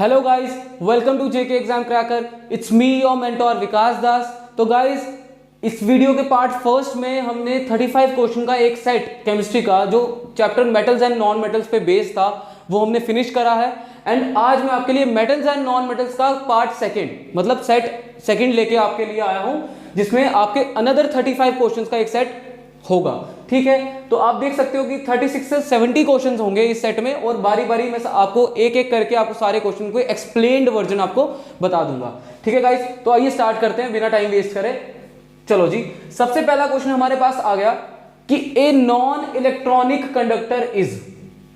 Hello guys, welcome to JK exam cracker. It's me your mentor Vikas Das. तो guys, इस video के part first में हमने 35 क्वेश्चन का एक सेट केमिस्ट्री का जो chapter metals and non metals पे बेस्ड था वो हमने फिनिश करा है। एंड आज मैं आपके लिए मेटल्स एंड नॉन मेटल्स का पार्ट सेकंड मतलब सेट सेकंड लेके आपके लिए आया हूं, जिसमें आपके अनदर 35 क्वेश्चंस का एक सेट होगा। ठीक है, तो आप देख सकते हो कि 36 से 70 क्वेश्चंस होंगे इस सेट में, और बारी बारी में आपको एक एक करके आपको सारे क्वेश्चन को एक्सप्लेन्ड वर्जन आपको बता दूंगा। ठीक है गाइस, तो आइए स्टार्ट करते हैं बिना टाइम वेस्ट करे। चलो जी, सबसे पहला क्वेश्चन हमारे पास आ गया कि a non electronic conductor is,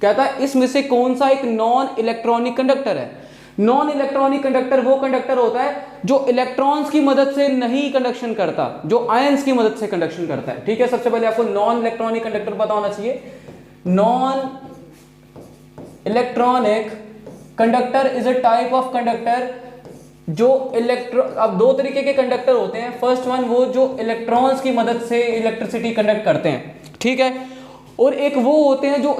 कहता है इसमें से कौन सा एक नॉन इलेक्ट्रॉनिक कंडक्टर है। नॉन इलेक्ट्रॉनिक कंडक्टर वो कंडक्टर होता है जो इलेक्ट्रॉन्स की मदद से नहीं कंडक्शन करता, जो आयंस की मदद से कंडक्शन करता है। ठीक है, सबसे पहले आपको नॉन इलेक्ट्रॉनिक कंडक्टर पता होना चाहिए। Non electronic conductor is a type of conductor जो अब दो तरीके के कंडक्टर होते हैं। फर्स्ट वन वो जो इलेक्ट्रॉन्स की मदद से इलेक्ट्रिसिटी कंडक्ट करते हैं, ठीक है, और एक वो होते हैं जो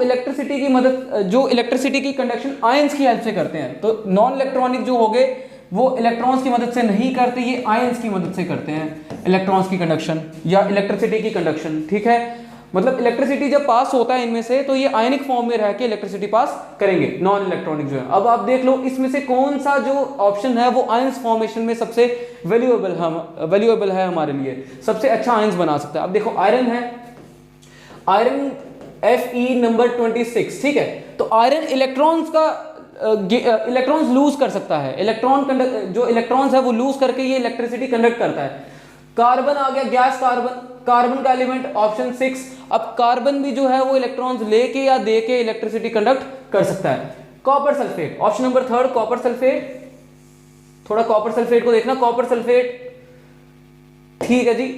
इलेक्ट्रिसिटी की कंडक्शन आयंस की हेल्प से करते हैं। तो नॉन इलेक्ट्रॉनिक जो हो गए वो इलेक्ट्रॉन्स की मदद से नहीं करते, ये आयंस की मदद से करते हैं इलेक्ट्रॉन्स की कंडक्शन या इलेक्ट्रिसिटी की कंडक्शन। ठीक है, मतलब इलेक्ट्रिसिटी जब पास होता है इनमें से तो ये आयनिक फॉर्म में रह के इलेक्ट्रिसिटी पास करेंगे नॉन इलेक्ट्रॉनिक जो है। अब आप देख लो इसमें से कौन सा जो ऑप्शन है वो आयंस फॉर्मेशन में सबसे वैल्यूएबल है हमारे लिए, सबसे अच्छा आयंस बना सकता है। अब देखो आयरन है, आयरन Fe नंबर 26, ठीक है, तो आयरन इलेक्ट्रॉन्स लूज कर सकता है, जो इलेक्ट्रॉन्स है वो लूज करके ये इलेक्ट्रिसिटी कंडक्ट करता है। कार्बन आ गया, गैस कार्बन का एलिमेंट ऑप्शन 6। अब कार्बन भी जो है वो इलेक्ट्रॉन्स लेके या दे के इलेक्ट्रिसिटी कंडक्ट कर सकता है। Copper sulphate option number 3, copper sulphate, थोड़ा कॉपर सल्फेट को देखना, कॉपर सल्फेट, ठीक है जी।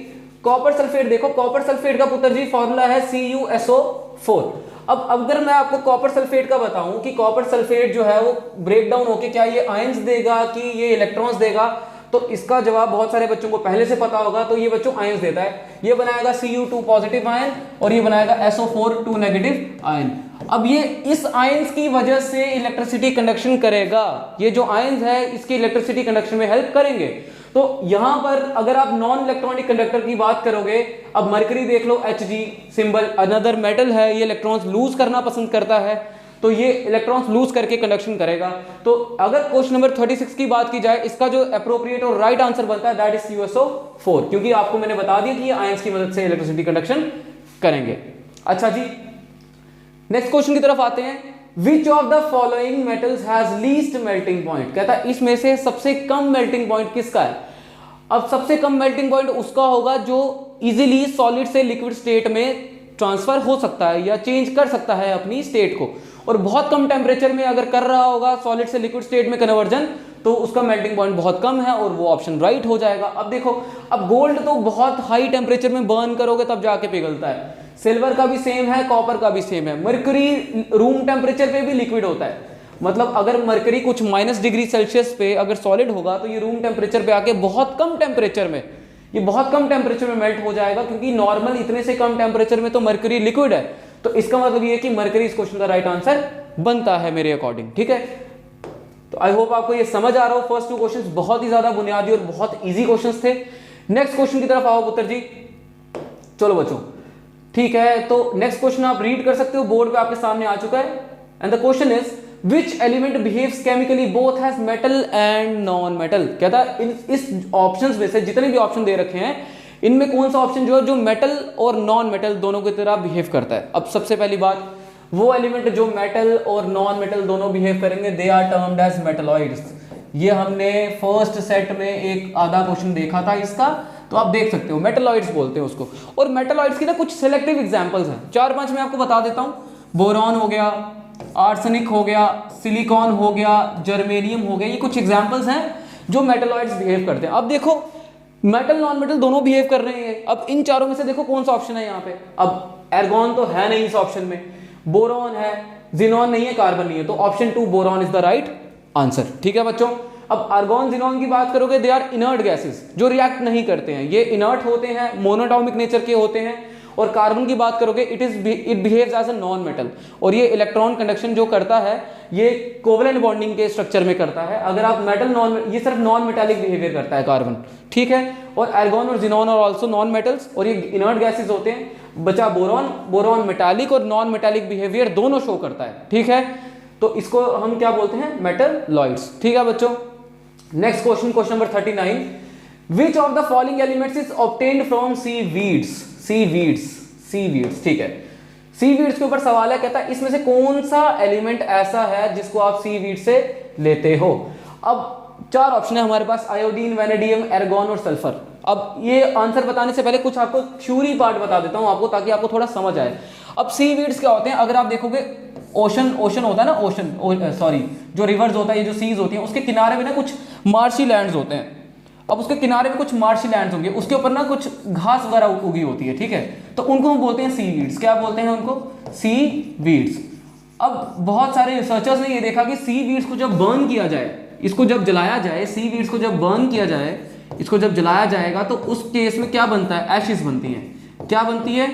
कॉपर सल्फेट देखो, कॉपर सल्फेट का पुत्र जी फॉर्मूला है CuSO4। अब अगर मैं आपको कॉपर सल्फेट का बताऊं कि कॉपर सल्फेट जो है वो ब्रेक डाउन होके क्या ये आयंस देगा कि ये इलेक्ट्रॉन्स देगा, तो इसका जवाब बहुत सारे बच्चों को पहले से पता होगा। तो ये बच्चों आयंस देता है, ये बनाएगा Cu2 पॉजिटिव आयन और ये बनाएगा SO4 2 नेगेटिव आयन। अब ये इस आयंस की वजह से इलेक्ट्रिसिटी कंडक्शन करेगा, ये जो आयंस है इसकी इलेक्ट्रिसिटी कंडक्शन में हेल्प करेंगे। तो यहां पर अगर आप नॉन इलेक्ट्रॉनिक कंडक्टर की बात करोगे, अब मरकरी देख लो, Hg सिंबल, अनदर मेटल है, ये इलेक्ट्रॉन्स लूज करना पसंद करता है, तो ये इलेक्ट्रॉन्स लूज करके कंडक्शन करेगा। तो अगर क्वेश्चन नंबर 36 की बात की जाए, इसका जो अप्रोप्रिएट और राइट आंसर बनता है दैट इज CuSO4, क्योंकि आपको मैंने बता दिया कि ये आयंस की मदद से इलेक्ट्रिसिटी कंडक्शन करेंगे। अच्छा जी, नेक्स्ट क्वेश्चन की तरफ आते हैं। Which of the following metals has least melting point, कहता है इसमें से सबसे कम मेल्टिंग पॉइंट किसका है। अब सबसे कम मेल्टिंग पॉइंट उसका होगा जो इजीली सॉलिड से लिक्विड स्टेट में ट्रांसफर हो सकता है या चेंज कर सकता है अपनी स्टेट को, और बहुत कम टेम्परेचर में अगर कर रहा होगा सॉलिड से लिक्विड स्टेट में कन्वर्जन, तो उसका मेल्टिंग पॉइंट बहुत कम है और वो ऑप्शन राइट हो जाएगा। अब देखो, अब गोल्ड तो बहुत हाई टेम्परेचर में बर्न करोगे तब जाके पिघलता है, सिल्वर का भी सेम है, कॉपर का भी सेम है, मरकरी रूम टेम्परेचर पे भी लिक्विड होता है। मतलब अगर मरकरी कुछ -डिग्री सेल्सियस पे अगर सॉलिड होगा तो ये रूम टेम्परेचर पे आके बहुत कम टेम्परेचर में मेल्ट हो जाएगा, क्योंकि नॉर्मल इतने से कम टेम्परेचर में तो मरकरी लिक्विड है। तो इसका मतलब ये है कि मरकरी इस क्वेश्चन का राइट आंसर बनता है मेरे अकॉर्डिंग। ठीक है, तो आई होप आपको ये समझ आ रहा हो। फर्स्ट 2 क्वेश्चंस बहुत ही ज्यादा बुनियादी और बहुत इजी क्वेश्चंस थे। नेक्स्ट क्वेश्चन की तरफ आओ पुत्र जी। चलो बच्चों, ठीक है, तो नेक्स्ट क्वेश्चन आप रीड कर सकते हो, बोर्ड पे आपके सामने आ चुका है। And the question is which element behaves chemically both has metal and non metal. कहता है इस ऑप्शंस में से जितने भी ऑप्शन दे रखे हैं इनमें कौन सा ऑप्शन जो है जो मेटल और नॉन मेटल दोनों की तरह बिहेव करता है। अब सबसे पहली बात, वो एलिमेंट जो मेटल और नॉन मेटल दोनों बिहेव करेंगे they are termed as metalloids. ये हमने फर्स्ट सेट में एक आधा क्वेश्चन देखा था इसका, तो आप देख सकते हो मेटलॉइड्स बोलते हैं उसको। और मेटलॉइड्स की ना कुछ सिलेक्टिव एग्जांपल्स हैं, 4-5 मैं आपको बता देता हूं। बोरॉन हो गया, आर्सेनिक हो गया, सिलिकॉन हो गया, जर्मेनियम हो गया, ये कुछ एग्जांपल्स हैं जो मेटलॉइड्स बिहेव करते हैं। अब देखो मेटल नॉन मेटल दोनों बिहेव कर रहे हैं। अब इन चारों में से देखो कौन सा ऑप्शन है यहाँ पे। अब एर्गॉन तो है नहीं इस ऑप्शन में, बोरॉन है, जिनॉन नहीं है, कार्बन नहीं है, तो option 2 boron is the right answer. ठीक है बच्चों, अब आर्गॉन जिनॉन की बात करोगे दे आर इनर्ट गैसेस जो रिएक्ट नहीं करते हैं, ये इनर्ट होते हैं, मोनोटॉमिक नेचर के होते हैं और कार्बन की बात करोगे it behaves as a non metal, और ये इलेक्ट्रॉन कंडक्शन जो करता है ये कोवलेंट बॉन्डिंग के स्ट्रक्चर में करता है। अगर आप मेटल नॉन, ये सिर्फ नॉन मेटालिक बिहेवियर करता है कार्बन, ठीक है। और आर्गोन और जिनोन और ऑल्सो नॉन मेटल्स, और ये इनर्ट गैसेज होते हैं। बचा बोरॉन, बोरॉन मेटालिक और नॉन मेटालिक बिहेवियर दोनों शो करता है, ठीक है। तो इसको हम क्या बोलते हैं, मेटलॉइड्स, ठीक है बच्चों। Next question, question number 39, which of the following elements is obtained from seaweeds, seaweeds, ठीक है। सीवीड्स के ऊपर सवाल है, कहता है इसमें से कौन सा एलिमेंट ऐसा है जिसको आप सीवीड से लेते हो। अब 4 ऑप्शन है हमारे पास, आयोडीन, वैनेडियम, एर्गॉन और सल्फर। अब ये आंसर बताने से पहले कुछ आपको थ्योरी पार्ट बता देता हूं आपको, ताकि आपको थोड़ा समझ आए। अब सीवीड्स क्या होते हैं, अगर आप देखोगे ओशन होता है ना, ओशन जो रिवर्स होता है, ये जो सीज होती हैं, उसके किनारे में ना कुछ मार्शी लैंड्स होते हैं। अब उसके किनारे में कुछ मार्शी लैंड्स होंगे, उसके ऊपर ना कुछ घास वगैरह उगी होती है, ठीक है। तो उनको हम बोलते हैं सीवीड्स। क्या बोलते हैं उनको, सीवीड्स। अब बहुत सारे रिसर्चर्स ने ये देखा कि सीवीड्स को जब बर्न किया जाए, इसको जब जलाया जाए, सीवीड्स को जब बर्न किया जाए, इसको जब जलाया जाएगा, तो उस केस में क्या बनता है, एशिस बनती है। क्या बनती है,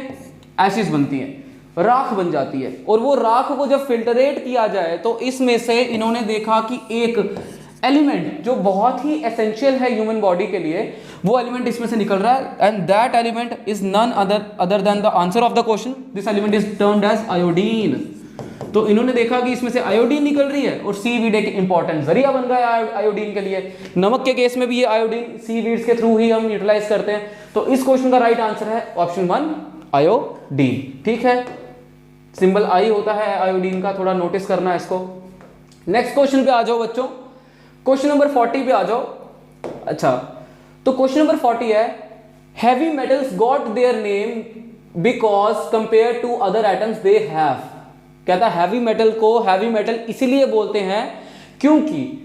एशिस बनती है, राख बन जाती है। और वो राख को जब फिल्टरेट किया जाए, तो इसमें से इन्होंने देखा कि एक एलिमेंट जो बहुत ही एसेंशियल है ह्यूमन बॉडी के लिए, वो एलिमेंट इसमें से निकल रहा है, and that element is none other than the answer of the question. This element is termed as iodine. तो इन्होंने देखा कि इसमें से आयोडीन निकल रही है, और सीवीड एक इंपॉर्टेंट जरिया बन गया आयोडीन के लिए। नमक के केस में भी ये आयोडीन सीवीड्स के थ्रू ही हम यूटिलाइज करते हैं। तो इस क्वेश्चन का राइट आंसर है ऑप्शन 1, आयोडीन, ठीक है। सिंबल आई होता है आयोडीन का, थोड़ा नोटिस करना है इसको। नेक्स्ट क्वेश्चन पे आ जाओ बच्चों, क्वेश्चन नंबर 40 पे आ जाओ। अच्छा, तो क्वेश्चन नंबर 40 है, heavy metals got their name because compare to other atoms they have. कहता है हैवी मेटल को हैवी मेटल इसीलिए बोलते हैं क्योंकि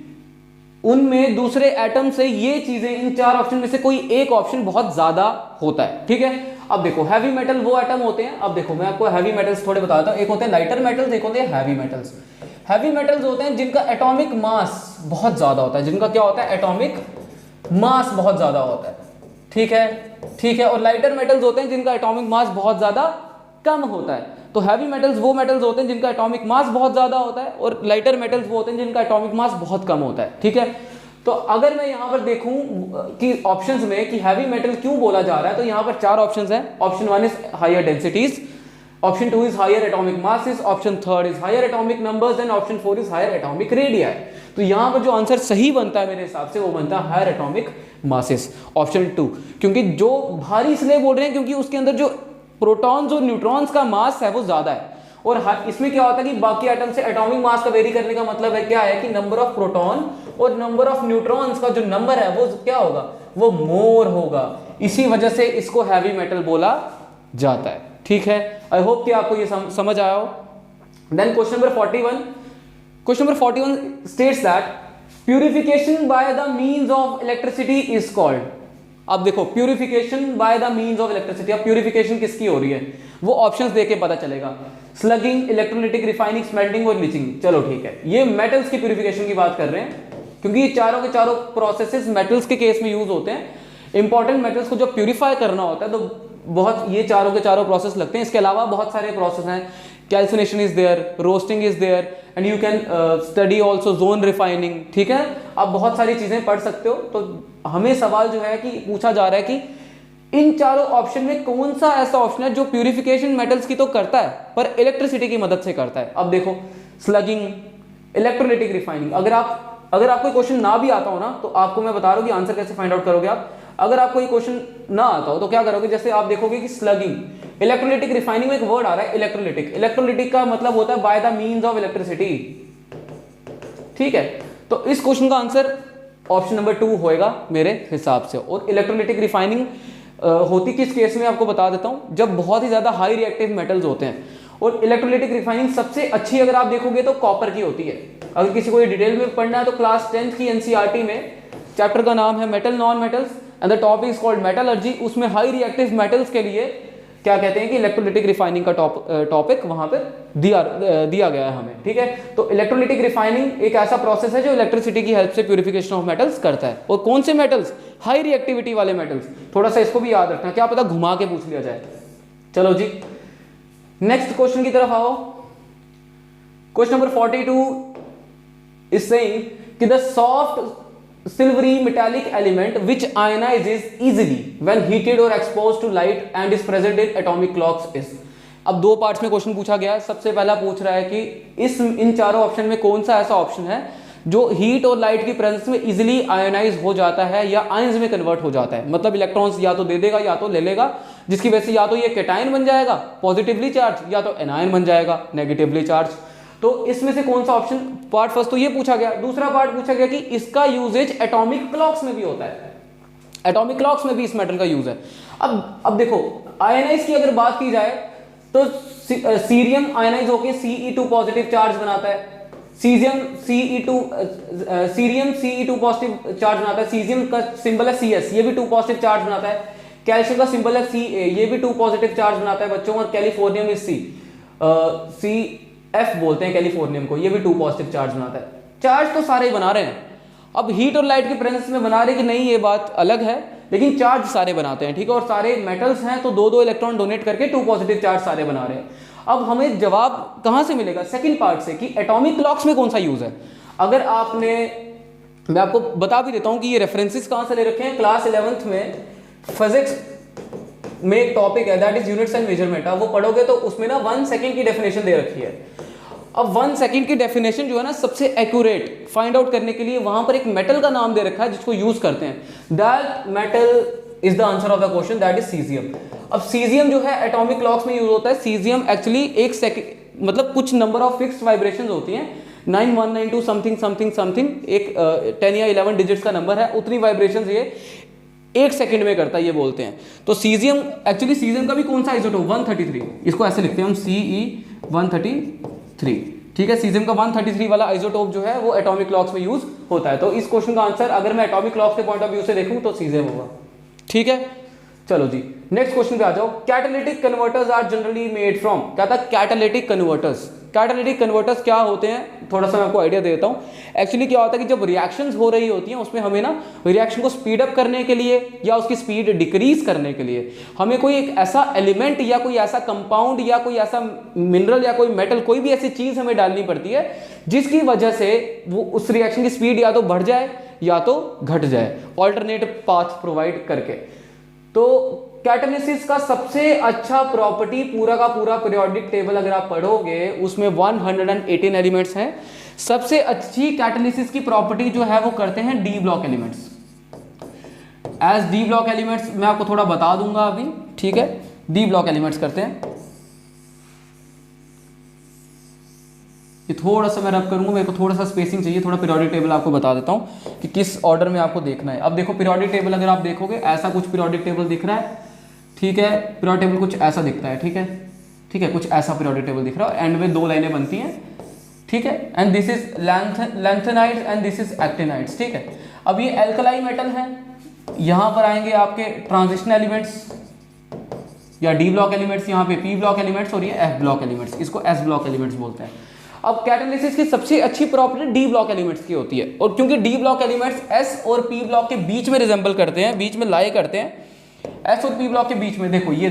उनमें दूसरे एटम से ये चीजें, इन 4 ऑप्शन में से कोई एक ऑप्शन बहुत ज्यादा होता है, ठीक है। अब देखो हैवी मेटल वो एटम होते हैं, अब देखो मैं आपको हैवी मेटल्स थोड़े बताता हूं। एक होते हैं लाइटर मेटल्स, एक होते हैं हैवी मेटल्स। हैवी मेटल्स होते हैं जिनका एटॉमिक मास बहुत ज्यादा होता है, जिनका क्या होता है, एटॉमिक मास बहुत ज्यादा होता है, ठीक है। और लाइटर मेटल्स होते हैं जिनका एटॉमिक मास बहुत ज्यादा कम होता है। तो हैवी मेटल्स वो मेटल्स होते हैं जिनका एटॉमिक मास बहुत ज्यादा होता है, और लाइटर मेटल्स वो होते हैं जिनका एटॉमिक मास बहुत कम होता है, ठीक है। तो अगर मैं यहां पर देखूं कि ऑप्शंस में कि हैवी मेटल क्यों बोला जा रहा है, तो यहां पर 4 ऑप्शंस हैं। Option 1 is higher densities, option 2 is higher atomic masses, option 3 is higher atomic numbers, and option 4 is higher atomic radii. तो यहां पर जो आंसर सही बनता है मेरे हिसाब से, वो बनता है हायर एटॉमिक मासेस, ऑप्शन 2। क्योंकि जो भारी इसलिए बोल रहे हैं क्योंकि उसके अंदर जो प्रोटॉन्स और न्यूट्रॉन्स का मास है वो ज्यादा है। और इसमें क्या होता है कि बाकी एटम से एटॉमिक मास का वेरी करने का मतलब है क्या है कि नंबर ऑफ प्रोटॉन और नंबर ऑफ न्यूट्रॉन्स का जो नंबर है वो क्या होगा, वो मोर होगा। इसी वजह से इसको हैवी मेटल बोला जाता है, ठीक है। आई होप कि आपको ये समझ आया हो। Then question number 41, question number 41 states that purification by the means of electricity is called. अब देखो purification by the means of electricity, अब प्यूरिफिकेशन किसकी हो रही है वो ऑप्शंस देके पता चलेगा। स्लगिंग, इलेक्ट्रोलिटिक, रिफाइनिंग, स्मेल्टिंग और लीचिंग। चलो ठीक है, ये मेटल्स की प्यूरिफिकेशन की बात कर रहे हैं क्योंकि ये चारों के चारों प्रोसेसेस मेटल्स के केस में यूज होते हैं। इंपॉर्टेंट मेटल्स को जब प्यूरिफाई करना होता है तो बहुत ये चारों के चारों प्रोसेस लगते हैं। इसके अलावा बहुत सारे प्रोसेस हैं, calcination is there, roasting is there, and you can study also zone refining, ठीक है। आप बहुत सारी चीजें पढ़ सकते हो। तो हमें सवाल जो है कि पूछा जा रहा है कि इन चारों ऑप्शन में कौन सा ऐसा ऑप्शन है जो प्यूरिफिकेशन मेटल्स की तो करता है पर इलेक्ट्रिसिटी की मदद से करता है। अब देखो स्लगिंग, इलेक्ट्रोलिटिक, रिफाइनिंग। अगर आपको क्वेश्चन ना भी आता हो ना, तो आपको मैं बता रहा हूं कि आंसर कैसे फाइंड आउट करोगे आप। अगर आपको ये क्वेश्चन ना आता हो तो क्या करोगे, जैसे आप देखोगे कि स्लगिंग, इलेक्ट्रोलिटिक, रिफाइनिंग में एक वर्ड आ रहा है इलेक्ट्रोलिटिक। इलेक्ट्रोलिटिक का मतलब होता है bye the means of electricity, ठीक है। तो इस क्वेश्चन का आंसर ऑप्शन नंबर 2 होएगा मेरे हिसाब से। और इलेक्ट्रोलिटिक रिफाइनिंग होती किस केस में आपको बता देता हूं, जब बहुत ही ज्यादा हाई रिएक्टिव मेटल्स होते हैं। और इलेक्ट्रोलिटिक रिफाइनिंग सबसे अच्छी अगर आप देखोगे तो कॉपर की होती है। अगर किसी को ये डिटेल में पढ़ना है तो क्लास 10th की एनसीईआरटी में चैप्टर का नाम है metal non metals and the topic is called metallurgy. उसमें हाई रिएक्टिव मेटल्स के लिए क्या कहते हैं कि इलेक्ट्रोलिटिक रिफाइनिंग का टॉपिक वहां पर दिया गया है हमें, ठीक है। तो इलेक्ट्रोलिटिक रिफाइनिंग एक ऐसा प्रोसेस है जो इलेक्ट्रिसिटी की हेल्प से प्यूरिफिकेशन ऑफ मेटल्स करता है। और कौन से मेटल्स, हाई रिएक्टिविटी वाले मेटल्स। थोड़ा सा इसको भी याद रखना, क्या पता घुमा के पूछ लिया जाए। चलो जी नेक्स्ट क्वेश्चन की तरफ आओ। क्वेश्चन नंबर 42 इज सेइंग कि the soft silvery metallic element which ionizes easily when heated और exposed to light and is present in atomic clocks is. अब दो पार्ट्स में क्वेश्चन पूछा गया है। सबसे पहला पूछ रहा है कि इन चारों ऑप्शन में कौन सा ऐसा ऑप्शन है जो हीट और लाइट की प्रेजेंस में इजीली आयोनाइज हो जाता है या आयंस में कन्वर्ट हो जाता है। मतलब इलेक्ट्रॉन्स या तो दे देगा या तो ले लेगा, जिसकी वजह से या तो ये कैटायन बन जाएगा पॉजिटिवली चार्ज या तो एनायन बन जाएगा नेगेटिवली चार्ज। तो इसमें से कौन सा ऑप्शन, पार्ट फर्स्ट तो ये पूछा गया। दूसरा पार्ट पूछा गया कि इसका यूजेज एटॉमिक क्लॉक्स में भी होता है, एटॉमिक क्लॉक्स में भी इस मेटल का यूज है। अब देखो आयनाइज की अगर बात की जाए तो सीरियम आयनाइज होकर Ce2 पॉजिटिव चार्ज बनाता है, सीरियम Ce2 पॉजिटिव चार्ज बनाता है, सीजियम का सिंबल है Cs, ये भी 2 पॉजिटिव चार्ज बनाता है, कैल्शियम का सिंबल है Ca, ये भी 2 पॉजिटिव चार्ज बनाता है बच्चों, और कैलिफोर्नियम इज Cf बोलते हैं कैलिफोर्नियम को, ये भी 2 पॉजिटिव चार्ज बनाता है। चार्ज तो सारे ही बना रहे हैं। अब हीट और लाइट की प्रेजेंस में बना रहे कि नहीं ये बात अलग है, लेकिन चार्ज सारे बनाते हैं, ठीक है। और सारे मेटल्स हैं तो 2-2 इलेक्ट्रॉन डोनेट करके 2 पॉजिटिव चार्ज सारे बना रहे हैं। अब हमें जवाब कहां से मिलेगा, सेकंड पार्ट से, कि एटॉमिक क्लॉक्स में कौन सा यूज है। अगर आपने, मैं आपको बता भी देता हूं कि ये रेफरेंसेस कहां से ले रखे हैं। क्लास 11th में फिजिक्स में एक टॉपिक है that is units and measurement, आप वो पढ़ोगे तो उसमें ना 1 सेकंड की डेफिनेशन दे रखी है। अब 1 सेकंड की डेफिनेशन जो है ना सबसे एक्यूरेट फाइंड आउट करने के लिए वहां पर एक मेटल का नाम दे रखा है जिसको यूज करते हैं। That metal is the answer of the question, that is caesium. अब सीजियम जो है एटॉमिक क्लॉक्स में यूज होता है। सीजियम एक्चुअली एक सेकंड, मतलब कुछ नंबर ऑफ फिक्स्ड वाइब्रेशंस होती हैं, 9192 समथिंग समथिंग समथिंग, एक 10 या 11 डिजिट्स का नंबर है, उतनी वाइब्रेशंस ये 1 सेकंड में करता है, ये बोलते हैं। तो सीजियम, एक्चुअली सीजियम का भी कौन सा आइसोटोप, 133, इसको ऐसे लिखते हैं हम Ce133, ठीक है। सीजियम का 133 वाला आइसोटोप जो है वो एटॉमिक क्लॉक्स में यूज होता है। तो इस क्वेश्चन का आंसर अगर मैं एटॉमिक क्लॉक्स के पॉइंट ऑफ व्यू से देखूं तो सीजियम होगा, ठीक है। चलो जी नेक्स्ट क्वेश्चन पे आ जाओ। Catalytic converters are generally made from, क्या था कैटालिटिक कन्वर्टर्स। कैटालिटिक कन्वर्टर्स क्या होते हैं, थोड़ा सा मैं आपको आइडिया दे देता हूँ। एक्चुअली क्या होता है कि जब रिएक्शंस हो रही होती हैं उसमें हमें ना रिएक्शन को स्पीड अप करने के लिए या उसकी स्पीड डिक्रीज करने के लिए हमें कोई एक ऐसा एलिमेंट या कोई ऐसा कंपाउंड या कोई ऐसा मिनरल या कोई मेटल, कोई भी ऐसी चीज हमें डालनी पड़ती है जिसकी वजह से वो उस रिएक्शन की स्पीड या तो बढ़ जाए या तो घट जाए, ऑल्टरनेट पाथ प्रोवाइड करके। तो कैटालिसिस का सबसे अच्छा प्रॉपर्टी, पूरा का पूरा पीरियोडिक टेबल अगर आप पढ़ोगे उसमें 118 एलिमेंट्स हैं। सबसे अच्छी कैटालिसिस की प्रॉपर्टी जो है वो करते हैं D block elements. As D block elements मैं आपको थोड़ा बता दूंगा अभी, ठीक है। डी ब्लॉक एलिमेंट्स करते हैं, ये थोड़ा सा मैं रब करूंगा, मेरे को थोड़ा सा स्पेसिंग चाहिए, थोड़ा पीरियोडिक टेबल आपको बता देता हूं कि किस ऑर्डर में आपको देखना है। अब देखो पीरियोडिक टेबल अगर आप देखोगे ऐसा कुछ पीरियोडिक टेबल दिख रहा है, ठीक है। पीरियोडिक टेबल कुछ ऐसा दिखता है, ठीक है, ठीक है, कुछ ऐसा पीरियोडिक टेबल दिख रहा है, एंड में 2 लाइनें बनती हैं, ठीक है। And this is lanthanides and this is actinides, ठीक है। अब ये एल्कलाइन मेटल है, यहां पर आएंगे आपके ट्रांजिशन एलिमेंट्स या डी ब्लॉक एलिमेंट्स, यहाँ पे पी ब्लॉक एलिमेंट्स और ये एफ ब्लॉक एलिमेंट्स, इसको एस ब्लॉक एलिमेंट्स बोलते हैं। अब कैटालिसिस की सबसे अच्छी प्रॉपर्टी डी ब्लॉक एलिमेंट्स की होती है, और क्योंकि डी ब्लॉक एलिमेंट्स एस और पी ब्लॉक के बीच में रिजेंबल करते हैं, बीच में लाई करते हैं। एस और पी ब्लॉक के बीच में देखो ये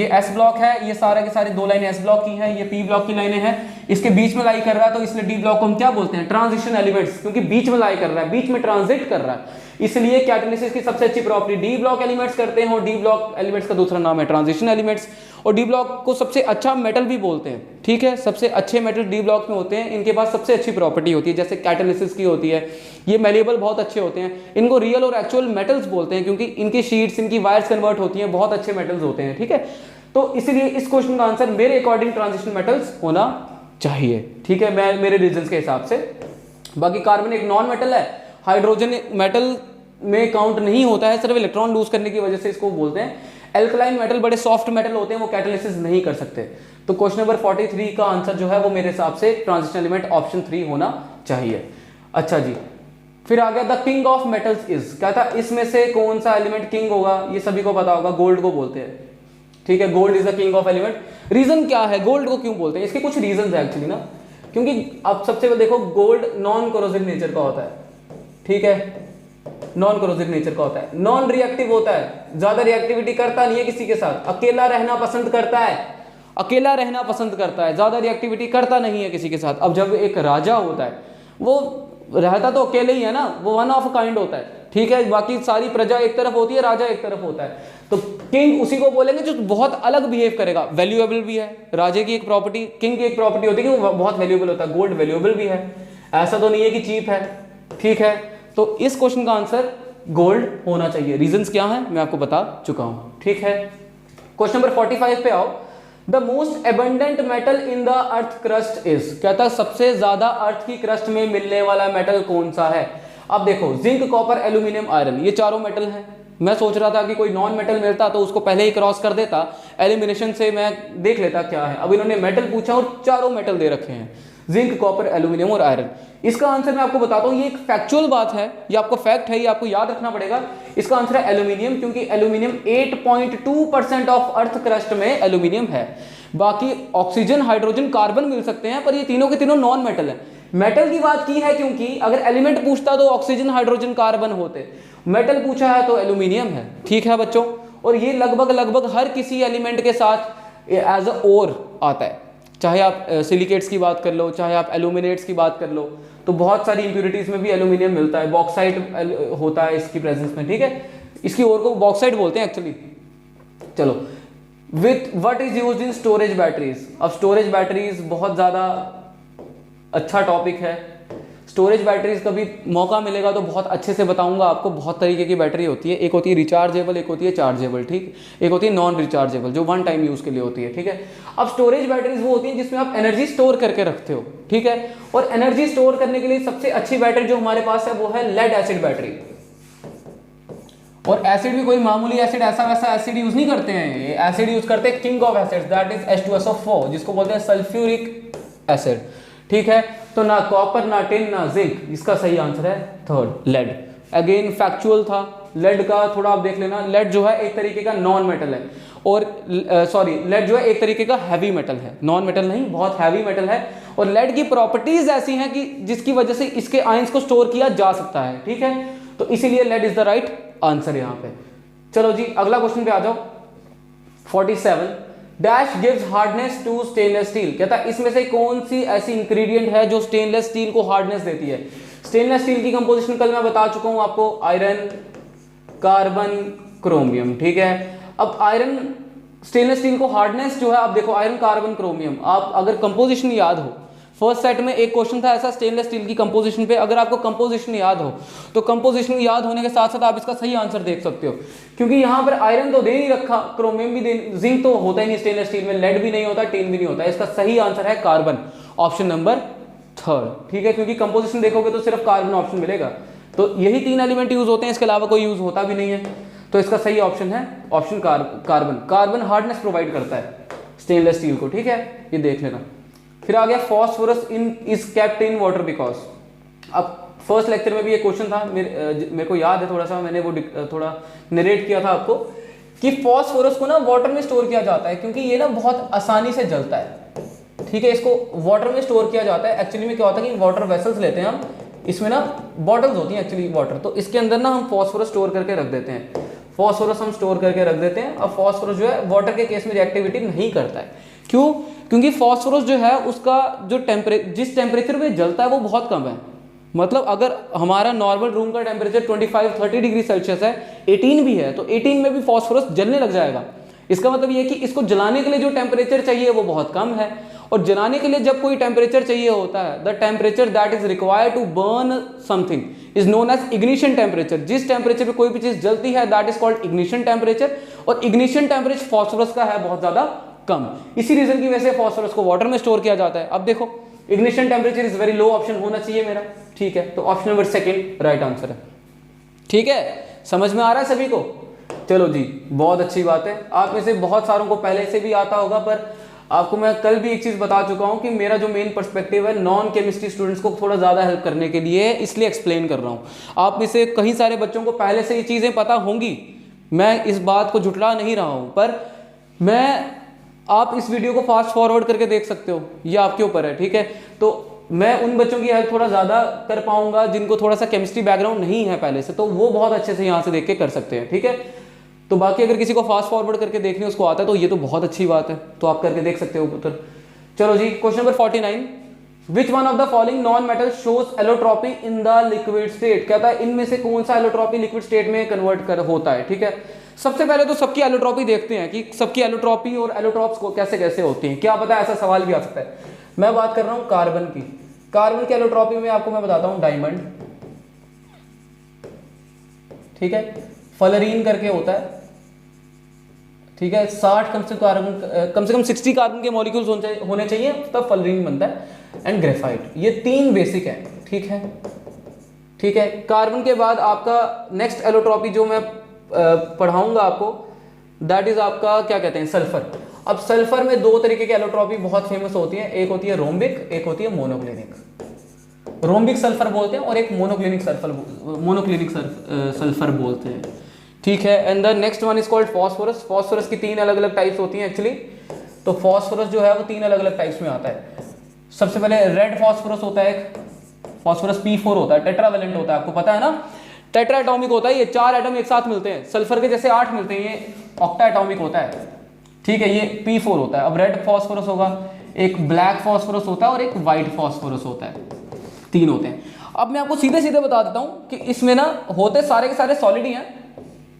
एस ब्लॉक है, ये सारे के सारे 2 लाइनें एस ब्लॉक की हैं, ये पी ब्लॉक की लाइनें हैं, इसके बीच में लाई कर रहा है, तो इसलिए डी ब्लॉक को हम क्या बोलते हैं, ट्रांजिशन एलिमेंट्स, क्योंकि बीच में लाई कर रहा है, बीच में ट्रांजिट कर रहा है, इसलिए कैटालिसिस की सबसे अच्छी प्रॉपर्टी डी ब्लॉक एलिमेंट्स करते हैं। और डी ब्लॉक एलिमेंट्स का दूसरा नाम है ट्रांजिशन एलिमेंट्स, और डी ब्लॉक को सबसे अच्छा मेटल भी बोलते हैं, ठीक है। सबसे अच्छे मेटल डी ब्लॉक में होते हैं, इनके पास सबसे अच्छी प्रॉपर्टी होती है, जैसे कैटालिसिस की होती है, ये मेलेबल बहुत अच्छे होते हैं, इनको रियल और एक्चुअल मेटल्स बोलते हैं क्योंकि इनकी शीट्स, इनकी वायर्स कन्वर्ट होती हैं, बहुत अच्छे मेटल्स होते हैं, ठीक है। तो इसलिए इस क्वेश्चन का आंसर मेरे अकॉर्डिंग ट्रांजिशन मेटल्स होना चाहिए, ठीक है, मैं मेरे रीजंस के हिसाब से। बाकी कार्बन एक नॉन मेटल है, हाइड्रोजन मेटल में काउंट नहीं होता है, सिर्फ इलेक्ट्रॉन लूज करने की वजह से इसको बोलते हैं। एल्कलाइन मेटल बड़े सॉफ्ट मेटल होते हैं, वो कैटालिसिस नहीं कर सकते। तो क्वेश्चन नंबर 43 का आंसर जो है वो मेरे हिसाब से ट्रांजिशन एलिमेंट ऑप्शन 3 होना चाहिए। अच्छा जी, फिर आ गया the king of metals is, क्या था, इसमें से कौन सा एलिमेंट किंग होगा, ये सभी को पता होगा, गोल्ड को बोलते हैं, ठीक है। Gold is the king of element. Reason क्या है, गोल्ड को क्यों बोलते हैं, इसके कुछ रीजन है एक्चुअली ना, क्योंकि आप सबसे पहले देखो गोल्ड नॉन कोरोसिव नेचर का होता है, ठीक है। नॉन करोसिव नेचर का होता है। नॉन रिएक्टिव होता है, ज्यादा रिएक्टिविटी करता नहीं है किसी के साथ, अकेला रहना पसंद करता है, अकेला रहना पसंद करता है, ज्यादा रिएक्टिविटी करता नहीं है किसी के साथ। अब जब एक राजा होता है वो रहता तो अकेले ही है ना, वो वन ऑफ काइंड होता है, ठीक है, बाकी सारी प्रजा एक तरफ होती है, राजा एक तरफ होता है। तो किंग उसी को बोलेंगे जो बहुत अलग बिहेव करेगा, वैल्यूएबल भी है। राजे की एक प्रॉपर्टी, किंग की एक प्रॉपर्टी होती है कि वो बहुत वैल्यूएबल होता है, गोल्ड वैल्यूएबल भी है, ऐसा तो नहीं है कि चीप है, ठीक है। तो इस क्वेश्चन का आंसर गोल्ड होना चाहिए। रीजंस क्या है मैं आपको बता चुका हूं, ठीक है। क्वेश्चन नंबर 45 पे आओ। The most abundant metal in the earth crust is, कहता है सबसे ज्यादा अर्थ की क्रस्ट में मिलने वाला मेटल कौन सा है। अब देखो जिंक, कॉपर, एल्यूमिनियम, आयरन, ये चारों मेटल हैं। मैं सोच रहा था कि कोई नॉन मेटल मिलता तो उसको पहले ही क्रॉस कर देता, एलिमिनेशन से मैं देख लेता क्या है। अब इन्होंने मेटल पूछा और चारों मेटल दे रखे हैं, जिंक, कॉपर, एल्यूमिनियम और आयरन। इसका आंसर मैं आपको बताता हूं, ये एक फैक्चुअल बात है, ये आपको फैक्ट है, ये आपको याद रखना पड़ेगा। इसका आंसर है एल्यूमिनियम, क्योंकि एल्यूमिनियम 8.2% ऑफ अर्थ क्रस्ट में एल्यूमिनियम है। बाकी ऑक्सीजन, हाइड्रोजन, कार्बन मिल सकते हैं, पर ये तीनों के तीनों नॉन मेटल है। मेटल की बात की है क्योंकि अगर एलिमेंट पूछता तो ऑक्सीजन, हाइड्रोजन, कार्बन होते, मेटल पूछा है तो एल्यूमिनियम है, ठीक है बच्चों। और ये लगभग हर किसी एलिमेंट के साथ एज अ ओर आता है, चाहे आप सिलिकेट्स की बात कर लो, चाहे आप एल्यूमिनेट्स की बात कर लो, तो बहुत सारी इंप्यूरिटीज में भी एल्यूमिनियम मिलता है। बॉक्साइट होता है इसकी प्रेजेंस में, ठीक है, इसकी ओर को बॉक्साइट बोलते हैं एक्चुअली। चलो, with what is used in storage batteries. अब स्टोरेज बैटरीज बहुत ज्यादा अच्छा टॉपिक है। स्टोरेज बैटरीज कभी मौका मिलेगा तो बहुत अच्छे से बताऊंगा आपको। बहुत तरीके की बैटरी होती है, एक होती है रिचार्जेबल, एक होती है चार्जेबल, ठीक, एक होती है नॉन रिचार्जेबल जो वन टाइम यूज के लिए होती है, ठीक है। अब स्टोरेज बैटरीज वो होती हैं जिसमें आप एनर्जी स्टोर करके रखते हो, ठीक है। और एनर्जी स्टोर करने के लिए सबसे अच्छी बैटरी जो हमारे पास है वो है लेड एसिड बैटरी। और एसिड भी कोई मामूली एसिड, ऐसा वैसा एसिड यूज नहीं करते हैं, एसिड यूज करते हैं king of acids, that is H2SO4, जिसको बोलते हैं सल्फ्यूरिक एसिड, ठीक है। तो ना कॉपर, ना टिन, ना जिंक, इसका सही आंसर है थर्ड, लेड। अगेन फैक्चुअल था, लेड का थोड़ा आप देख लेना। लेड जो है एक तरीके का नॉन मेटल है, और सॉरी लेड जो है एक तरीके का हैवी मेटल है, नॉन मेटल नहीं, बहुत हैवी मेटल है। और लेड की प्रॉपर्टीज ऐसी हैं कि जिसकी वजह से इसके आयंस को स्टोर किया जा सकता है, ठीक है। तो इसीलिए lead is the right answer यहाँ पे। चलो जी अगला क्वेश्चन पे आ जाओ। 47 dash gives hardness to stainless steel, कहता है इसमें से कौन सी ऐसी इंग्रेडिएंट है जो स्टेनलेस स्टील को हार्डनेस देती है। स्टेनलेस स्टील की कंपोजिशन कल मैं बता चुका हूं आपको, आयरन, कार्बन, क्रोमियम, ठीक है। अब आयरन, स्टेनलेस स्टील को हार्डनेस जो है, आप देखो आयरन, कार्बन, क्रोमियम, आप अगर कंपोजिशन याद हो, फर्स्ट सेट में एक क्वेश्चन था ऐसा स्टेनलेस स्टील की कंपोजिशन पे, अगर आपको कंपोजिशन याद हो तो कंपोजिशन याद होने के साथ साथ आप इसका सही आंसर देख सकते हो, क्योंकि यहां पर आयरन तो दे नहीं रखा, क्रोमियम भी दे, जिंक तो होता ही नहीं स्टेनलेस स्टील में, लेड भी नहीं होता, टिन भी नहीं होता। इसका सही आंसर है कार्बन, ऑप्शन नंबर थर्ड, ठीक है, क्योंकि कंपोजिशन देखोगे तो सिर्फ कार्बन ऑप्शन मिलेगा। तो यही तीन एलिमेंट यूज होते हैं, इसके अलावा कोई यूज होता भी नहीं है। तो इसका सही ऑप्शन है option carbon. Carbon hardness provide करता है स्टेनलेस स्टील को, ठीक है, ये देख लेना। फिर आ गया phosphorus is kept in water because. अब फर्स्ट लेक्चर में भी ये क्वेश्चन था, मेरे को याद है थोड़ा सा, मैंने वो थोड़ा नरेट किया था आपको कि फॉस्फोरस को ना वाटर में स्टोर किया जाता है क्योंकि ये ना बहुत आसानी से जलता है, ठीक है। इसको वाटर में स्टोर किया जाता है। एक्चुअली में क्या होता है कि वाटर वेसल्स लेते हैं हम, इसमें ना बॉटल्स होती हैं एक्चुअली वाटर, तो इसके अंदर ना हम फॉस्फोरस स्टोर करके रख देते हैं, फॉस्फोरस हम स्टोर करके रख देते हैं। अब फॉस्फोरस जो है वाटर के केस में रिएक्टिविटी नहीं करता है, क्यों? क्योंकि फॉस्फोरस जो है उसका जो जिस टेम्परेचर पे जलता है वो बहुत कम है। मतलब अगर हमारा नॉर्मल रूम का टेम्परेचर 25-30 डिग्री सेल्सियस है, 18 भी है, तो 18 में भी फॉस्फोरस जलने लग जाएगा। इसका मतलब ये है कि इसको जलाने के लिए जो टेम्परेचर चाहिए वो बहुत कम है, और जलाने के लिए जब कोई टेम्परेचर चाहिए होता है, the temperature that is required to burn something is known as ignition temperature. जिस टेम्परेचर पे कोई भी चीज जलती है that is called ignition temperature, और इग्निशन टेम्परेचर फॉस्फोरस का है बहुत ज्यादा कम। इसी रीजन की वजह से फॉस्फोरस को वाटर में स्टोर किया जाता है। अब देखो ignition temperature is very low, option होना चाहिए मेरा, ठीक है। तो option number second right answer है, ठीक है। समझ में आ रहा है सभी को? चलो जी बहुत अच्छी बात है। आप में से बहुत सारों को पहले से भी आता होगा, पर आपको मैं कल भी एक चीज बता चुका हूं कि मेरा जो मेन पर्सपेक्टिव है नॉन केमिस्ट्री स्टूडेंट्स को थोड़ा ज्यादा हेल्प करने के लिए, इसलिए एक्सप्लेन कर रहा हूं। आप में से कई सारे बच्चों को पहले से ये चीजें पता होंगी, मैं इस बात को झुठला नहीं रहा हूं, पर आप इस वीडियो को फास्ट फॉरवर्ड करके देख सकते हो, ये आपके ऊपर है, ठीक है। तो मैं उन बच्चों की हेल्प थोड़ा ज़्यादा कर पाऊंगा जिनको थोड़ा सा केमिस्ट्री बैकग्राउंड नहीं है पहले से, तो वो बहुत अच्छे से यहाँ से देख के कर सकते हैं, ठीक है। तो बाकी अगर किसी को फास्ट फॉरवर्ड करके देखने उसको आता है तो ये तो बहुत अच्छी बात है, तो आप करके देख सकते हो पुत्र। चलो जी, question number 49, which one of the following non metal shows allotropy in the liquid state. कहता है इनमें से कौन सा एलोट्रॉपी लिक्विड स्टेट में कन्वर्ट कर होता है, ठीक है। सबसे पहले तो सबकी एलोट्रॉपी देखते हैं कि सबकी एलोट्रॉपी और एलोट्रॉप्स को कैसे कैसे होती हैं, क्या पता है ऐसा सवाल भी आ सकता है। मैं बात कर रहा हूं कार्बन की। कार्बन की एलोट्रॉपी में आपको मैं बताता हूं डायमंड, ठीक है, फ्लोरीन करके होता है, ठीक है। 60 कम से कम 60 कार्बन के मॉलिक्यूल्स होने चाहिए तब फ्लोरीन बनता है, एंड ग्रेफाइट। ये 3 बेसिक है, ठीक है, ठीक है। कार्बन के बाद आपका नेक्स्ट एलोट्रॉपी जो मैं पढ़ाऊंगा आपको, दैट इज आपका क्या कहते हैं, सल्फर। अब सल्फर में 2 तरीके की एलोट्रॉपी बहुत फेमस होती है, एक होती है रोम्बिक, एक होती है मोनोक्लिनिक। रोम्बिक सल्फर बोलते हैं और एक मोनोक्लिनिक सल्फर बोलते हैं, ठीक है। And the next one is called phosphorus. Phosphorus की 3 अलग अलग टाइप्स होती हैं एक्चुअली, तो फॉस्फोरस जो है वो 3 अलग अलग टाइप्स में आता है। सबसे पहले रेड फॉस्फोरस होता है, एक फॉस्फोरस P4 होता है, टेट्रावेलेंट होता है, आपको पता है ना, टेट्रा एटॉमिक होता है, ये 4 एटम एक साथ मिलते हैं, सल्फर के जैसे 8 मिलते हैं, ये ऑक्टा एटॉमिक होता है, ठीक है, ये P4 होता है। अब रेड फॉस्फोरस होगा, एक ब्लैक फॉस्फोरस होता है और एक व्हाइट फॉस्फोरस होता है, 3 होते हैं। अब मैं आपको सीधे सीधे बता देता हूं कि इसमें ना होते सारे के सारे सॉलिड ही हैं,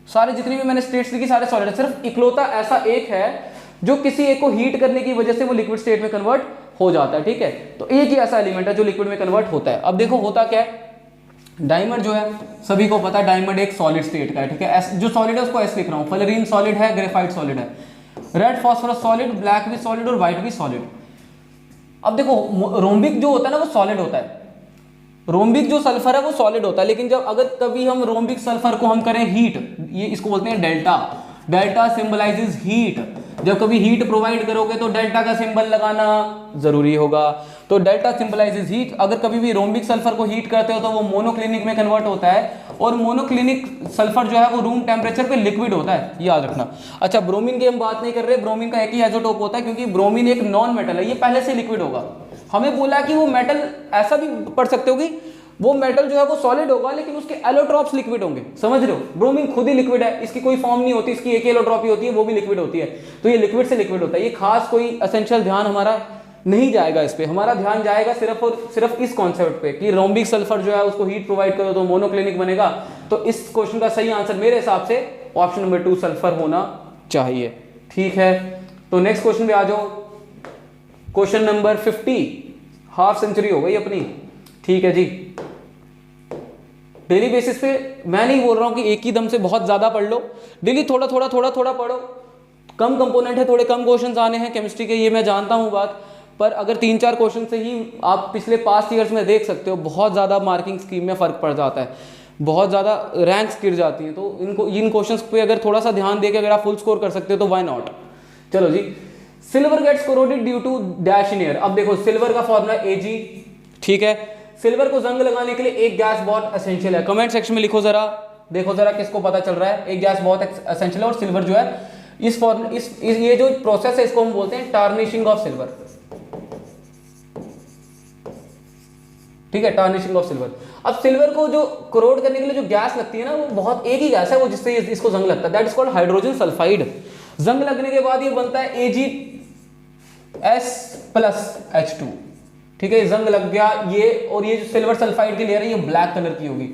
सारे जितनी भी मैंने स्टेट्स लिखी सारे सॉलिड है, सिर्फ इकलौता ऐसा एक है जो किसी एक को हीट करने की वजह से वो लिक्विड स्टेट में कन्वर्ट हो जाता है, ठीक है। तो एक ही ऐसा एलिमेंट है जो लिक्विड में कन्वर्ट होता है। अब देखो होता क्या है, डायमंड जो है सभी को पता है, डायमंड एक सॉलिड स्टेट का है, ठीक है। जो सॉलिड है उसको ऐसे लिख रहा हूं, फ्लोरीन सॉलिड है, ग्रेफाइट सॉलिड है, रेड फॉस्फोरस सॉलिड, ब्लैक भी सॉलिड और व्हाइट भी सॉलिड। अब देखो रोम्बिक जो होता है ना वो सॉलिड होता है, रोम्बिक जो सल्फर है वो सॉलिड होता है, लेकिन जब अगर कभी हम रोम्बिक सल्फर को हम करें हीट, ये इसको बोलते हैं डेल्टा, डेल्टा सिंबलाइजेस हीट। जब कभी हीट प्रोवाइड करोगे तो डेल्टा का सिंबल लगाना जरूरी होगा, तो डेल्टा सिंबलाइजेस हीट। अगर कभी भी रोम्बिक सल्फर को हीट करते हो तो वो मोनोक्लिनिक में कन्वर्ट होता है, और मोनोक्लिनिक सल्फर जो है वो रूम टेम्परेचर पे लिक्विड होता है, याद रखना। अच्छा, ब्रोमीन की हम बात नहीं कर रहे, ब्रोमीन का एक ही आइसोटोप होता है, क्योंकि ब्रोमीन एक नॉन मेटल है, ये पहले से लिक्विड होगा। हमें बोला कि वो मेटल, ऐसा भी पढ़ सकते हो कि वो मेटल जो है वो सॉलिड होगा लेकिन उसके एलोट्रॉप्स लिक्विड होंगे, समझ रहे हो। ब्रोमीन खुद ही लिक्विड है, इसकी कोई फॉर्म नहीं होती, इसकी एक ही एलोट्रॉपी होती है, वो भी लिक्विड होती है, तो ये लिक्विड से लिक्विड होता है। ये खास कोई एसेंशियल ध्यान हमारा नहीं जाएगा इस पे, हमारा ध्यान जाएगा सिर्फ और सिर्फ इस कॉन्सेप्ट पे कि रोम्बिक सल्फर जो है उसको हीट प्रोवाइड करो तो मोनोक्लिनिक बनेगा। तो इस क्वेश्चन का सही आंसर मेरे हिसाब से ऑप्शन नंबर 2 सल्फर होना चाहिए, ठीक है। तो नेक्स्ट क्वेश्चन पे आ जाओ, क्वेश्चन नंबर 50, हाफ सेंचुरी हो गई अपनी, ठीक है जी। डेली बेसिस पे मैं नहीं बोल रहा हूं कि एक ही दम से बहुत ज्यादा पढ़ लो, डेली थोड़ा थोड़ा थोड़ा थोड़ा पढ़ो। कम कंपोनेंट है, थोड़े कम क्वेश्चंस आने हैं केमिस्ट्री के, ये मैं जानता हूं बात, पर अगर 3-4 क्वेश्चन से ही आप पिछले पास्ट ईयर्स में देख सकते हो बहुत ज्यादा मार्किंग स्कीम में फर्क पड़ जाता है, बहुत ज्यादा रैंक्स गिर जाती हैं। तो इन क्वेश्चंस पे अगर थोड़ा सा ध्यान देके अगर आप फुल स्कोर कर सकते हो तो व्हाई नॉट। चलो जी, silver gets corroded due to dash in air. अब देखो सिल्वर का फॉर्मूला Ag, ठीक है। सिल्वर को जंग लगाने के लिए एक गैस बहुत एसेंशियल है, कमेंट सेक्शन में लिखो जरा, देखो जरा किसको पता चल रहा है। एक गैस बहुत एसेंशियल है और सिल्वर जो है ये जो प्रोसेस है इसको हम बोलते हैं टार्निशिंग ऑफ सिल्वर, ठीक है, टार्निशिंग ऑफ सिल्वर। अब सिल्वर को जो कोरोड करने के लिए जो गैस लगती है ना वो बहुत एक ही गैस है वो जिससे इसको जंग लगता है, that is called hydrogen sulphide. जंग लगने के बाद ये बनता है AgS+H2, ठीक है, जंग लग गया ये, और ये जो सिल्वर सल्फाइड की लेयर है ये ब्लैक कलर की होगी।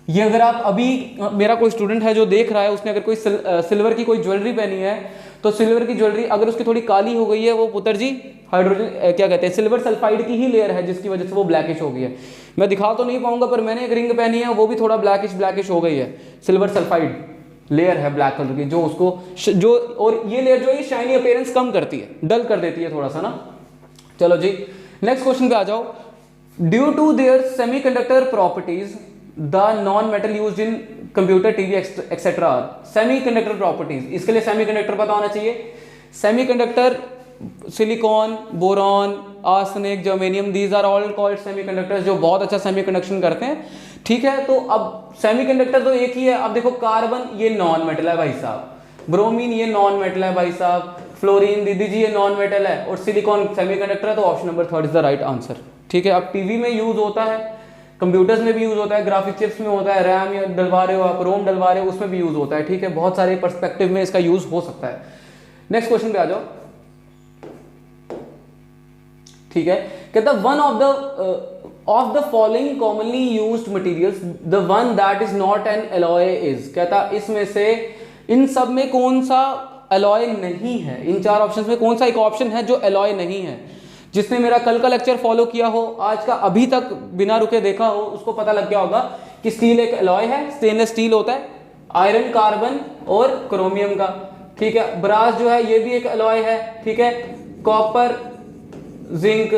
ये अगर आप अभी मेरा कोई स्टूडेंट है जो देख रहा है, उसने अगर कोई सिल्वर की कोई ज्वेलरी पहनी है तो सिल्वर की ज्वेलरी अगर उसकी थोड़ी काली हो गई है वो पुत्र जी हाइड्रोजन क्या कहते हैं सिल्वर सल्फाइड की ही लेयर है जिसकी वजह से वो ब्लैकिश हो गई है। मैं दिखा तो नहीं पाऊंगा पर मैंने एक रिंग पहनी है वो भी थोड़ा ब्लैकिश हो गई है, सिल्वर सल्फाइड लेयर है ब्लैक कलर की जो उसको जो, और ये लेयर जो है शाइनी अपीयरेंस कम करती है, डल कर देती है थोड़ा सा ना। चलो जी नेक्स्ट क्वेश्चन पे आ जाओ। Due to their semiconductor properties the non metal used in computer TV etcetera. Semiconductor properties, इसके लिए सेमीकंडक्टर पता होना चाहिए। Semiconductor silicon, boron, arsenic, germanium, these are all called semiconductors जो बहुत अच्छा सेमीकंडक्शन करते हैं, ठीक है। तो अब सेमीकंडक्टर तो एक ही है। अब देखो कार्बन ये नॉन मेटल है भाई साहब, ब्रोमीन ये नॉन मेटल है भाई साहब, फ्लोरीन दे दीजिए नॉन मेटल है, और सिलिकॉन सेमीकंडक्टर है, तो option number third is the right answer. ठीक है, अब टीवी में यूज होता है, कंप्यूटर्स में भी यूज होता है, ग्राफिक चिप्स में होता है, रैम या डलवा रहे हो आप, रोम डलवा रहे हो, उसमें भी यूज होता है। ठीक है, बहुत सारे पर्सपेक्टिव में इसका यूज हो सकता है। नेक्स्ट क्वेश्चन पे आ जाओ। ठीक है, कहता one of the following commonly used materials the one that is not an alloy is. कहता इसमें से इन सब में कौन सा एलॉय नहीं है, इन चार ऑप्शंस में कौन सा एक ऑप्शन है जो एलॉय नहीं है। जिसने मेरा कल का लेक्चर फॉलो किया हो, आज का अभी तक बिना रुके देखा हो, उसको पता लग गया होगा कि स्टील एक एलॉय है, स्टेनलेस स्टील होता है, आयरन, कार्बन और क्रोमियम का। ठीक है, ब्रास जो है ये भी एक एलॉय है। ठीक है, कॉपर, जिंक,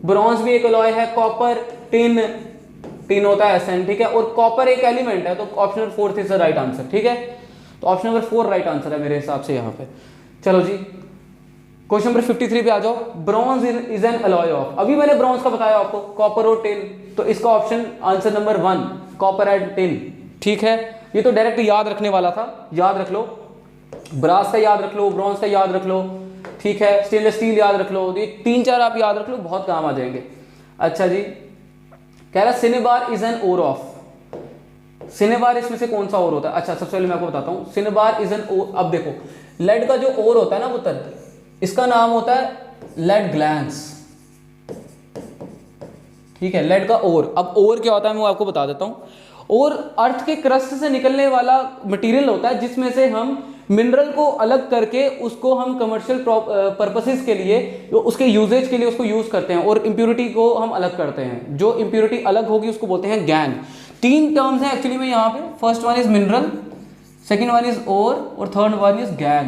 ब्रॉन्ज भी एक एलॉय है, कॉपर, टिन होता है एसएन। ठीक है, और कॉपर एक एलिमेंट है, तो option number 4 is the right answer. ठीक है, तो ऑप्शन नंबर 4 राइट आंसर है मेरे हिसाब से यहाँ पे। चलो जी, क्वेश्चन नंबर 53 पे आ जाओ। Bronze is an alloy of, अभी मैंने ब्रॉन्ज का बताया आपको, कॉपर और टिन, तो इसका option answer number 1 copper and tin. ठीक है, ये तो डायरेक्ट याद रखने वाला था, याद रख लो, ब्रास का याद रख लो, ब्रॉन्ज का याद रख लो। ठीक है, स्टेनलेस स्टील याद रख लो, ये 3-4 आप याद रख लो, बहुत काम आ जाएंगे। अच्छा जी, कह रहा cinnabar is an ore of. Cinnabar इसमें से कौन सा ओर होता है? अच्छा, सबसे पहले मैं आपको बताता हूं, सिनेबार इज एन ओर। अब देखो, लेड का जो ओर होता है ना पुत्र, इसका नाम होता है लेड ग्लैंस। ठीक है, लेड का ओर। अब ओर क्या होता है मैं आपको बता देता हूं। ओर अर्थ के क्रस्ट से निकलने वाला मटेरियल होता है, जिसमें से हम मिनरल को अलग करके उसको हम कमर्शियल पर्पसेस के लिए, उसके यूजेज के लिए उसको यूज करते हैं, और इंप्योरिटी को हम अलग करते हैं। जो इंप्योरिटी अलग होगी उसको बोलते हैं गैंग। 3 टर्म्स हैं एक्चुअली में यहाँ पे, first one is mineral, second one is ore, और थर्ड वन इज गैंग।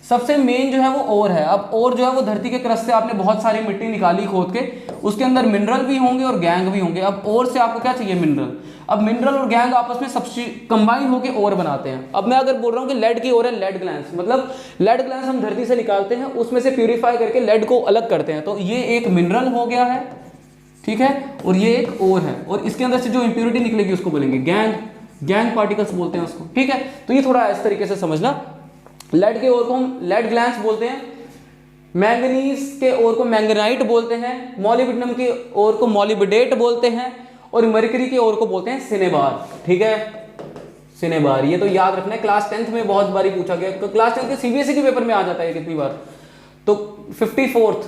सबसे मेन जो है वो ओर है। अब ओर जो है वो धरती के क्रस्ट से आपने बहुत सारी मिट्टी निकाली खोद के, उसके अंदर मिनरल भी होंगे और गैंग भी होंगे। अब ओर से आपको क्या चाहिए? मिनरल। अब मिनरल और गैंग आपस में सबसे कंबाइन होकर ओर बनाते हैं। अब मैं अगर बोल रहा हूँ कि लेड की ओर है लेड ग्लैंस, मतलब लेड ग्लैंस हम धरती से निकालते हैं, उसमें से प्यूरिफाई करके लेड को अलग करते हैं, तो ये एक मिनरल हो गया है। ठीक है, और ये एक ओर है, और इसके अंदर से जो इंप्योरिटी निकलेगी उसको बोलेंगे गैंग, गैंग पार्टिकल्स बोलते हैं उसको। ठीक है, तो ये थोड़ा इस तरीके से समझना। लेड के ओर को हम लेड ग्लैंस बोलते हैं, मैंगनीज के ओर को मैंगनाइट बोलते हैं, मॉलिब्डेनम के ओर को मॉलिब्डेट बोलते हैं, और मरकरी के ओर को बोलते हैं सिनेबार। ठीक है, सिनेबार, ये तो याद रखना है, क्लास 10th में बहुत बारी पूछा गया, क्लास 10th के सीबीएसई के पेपर में आ जाता है कितनी बार। तो 54th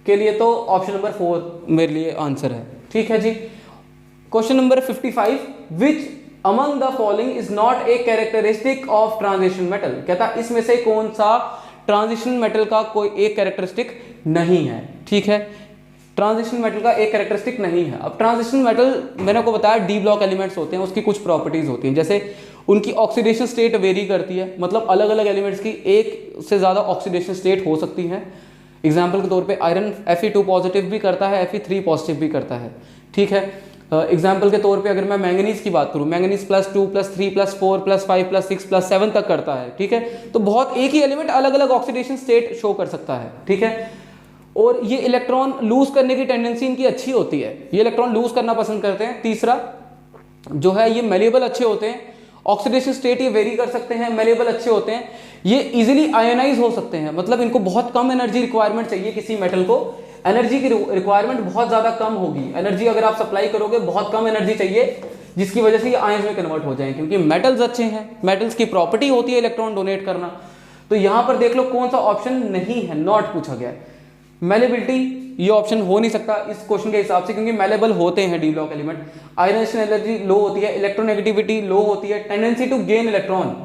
के लिए तो ऑप्शन नंबर 4 मेरे लिए आंसर है। ठीक है जी, question number 55, which among the following is not a characteristic of transition metal. कहता इसमें से कौन सा ट्रांजिशन मेटल का कोई एक कैरेक्टरिस्टिक नहीं है। ठीक है, ट्रांजिशन मेटल का एक कैरेक्टरिस्टिक नहीं है। अब ट्रांजिशन मेटल मैंने आपको बताया डी ब्लॉक एलिमेंट्स होते हैं, उसकी कुछ प्रॉपर्टीज होती हैं, जैसे उनकी ऑक्सीडेशन स्टेट वेरी करती है, मतलब अलग अलग एलिमेंट्स की एक से ज़्यादा ऑक्सीडेशन स्टेट हो सकती है। एग्जाम्पल के तौर पे आयरन Fe2 पॉजिटिव भी करता है, Fe3 पॉजिटिव भी करता है। ठीक है, एग्जाम्पल के तौर पे अगर मैं मैंगनीज की बात करूं, मैंगनीज +2 +3 +4 +5 +6 +7 तक करता है। ठीक है, तो बहुत एक ही एलिमेंट अलग अलग ऑक्सीडेशन स्टेट शो कर सकता है। ठीक है, और ये इलेक्ट्रॉन लूज करने की टेंडेंसी इनकी अच्छी होती है, ये इलेक्ट्रॉन लूज करना पसंद करते हैं। तीसरा जो है ये मेलेबल अच्छे होते हैं, ऑक्सीडेशन स्टेट ये वेरी कर सकते हैं, मेलेबल अच्छे होते हैं, ये इजीली आयोनाइज हो सकते हैं, मतलब इनको बहुत कम एनर्जी रिक्वायरमेंट चाहिए किसी मेटल को, एनर्जी की रिक्वायरमेंट बहुत ज़्यादा कम होगी, एनर्जी अगर आप सप्लाई करोगे बहुत कम एनर्जी चाहिए, जिसकी वजह से ये आयंस में कन्वर्ट हो जाएं, क्योंकि मेटल्स अच्छे हैं, मेटल्स की प्रॉपर्टी होती है इलेक्ट्रॉन डोनेट करना। तो यहाँ पर देख लो कौन सा ऑप्शन नहीं है, नॉट पूछा गया है। मेलेबिलिटी ये ऑप्शन हो नहीं सकता इस क्वेश्चन के हिसाब से, क्योंकि मेलेबल होते हैं D block element. Ionization energy low होती है, इलेक्ट्रोनेगेटिविटी लो होती है, tendency to gain electron,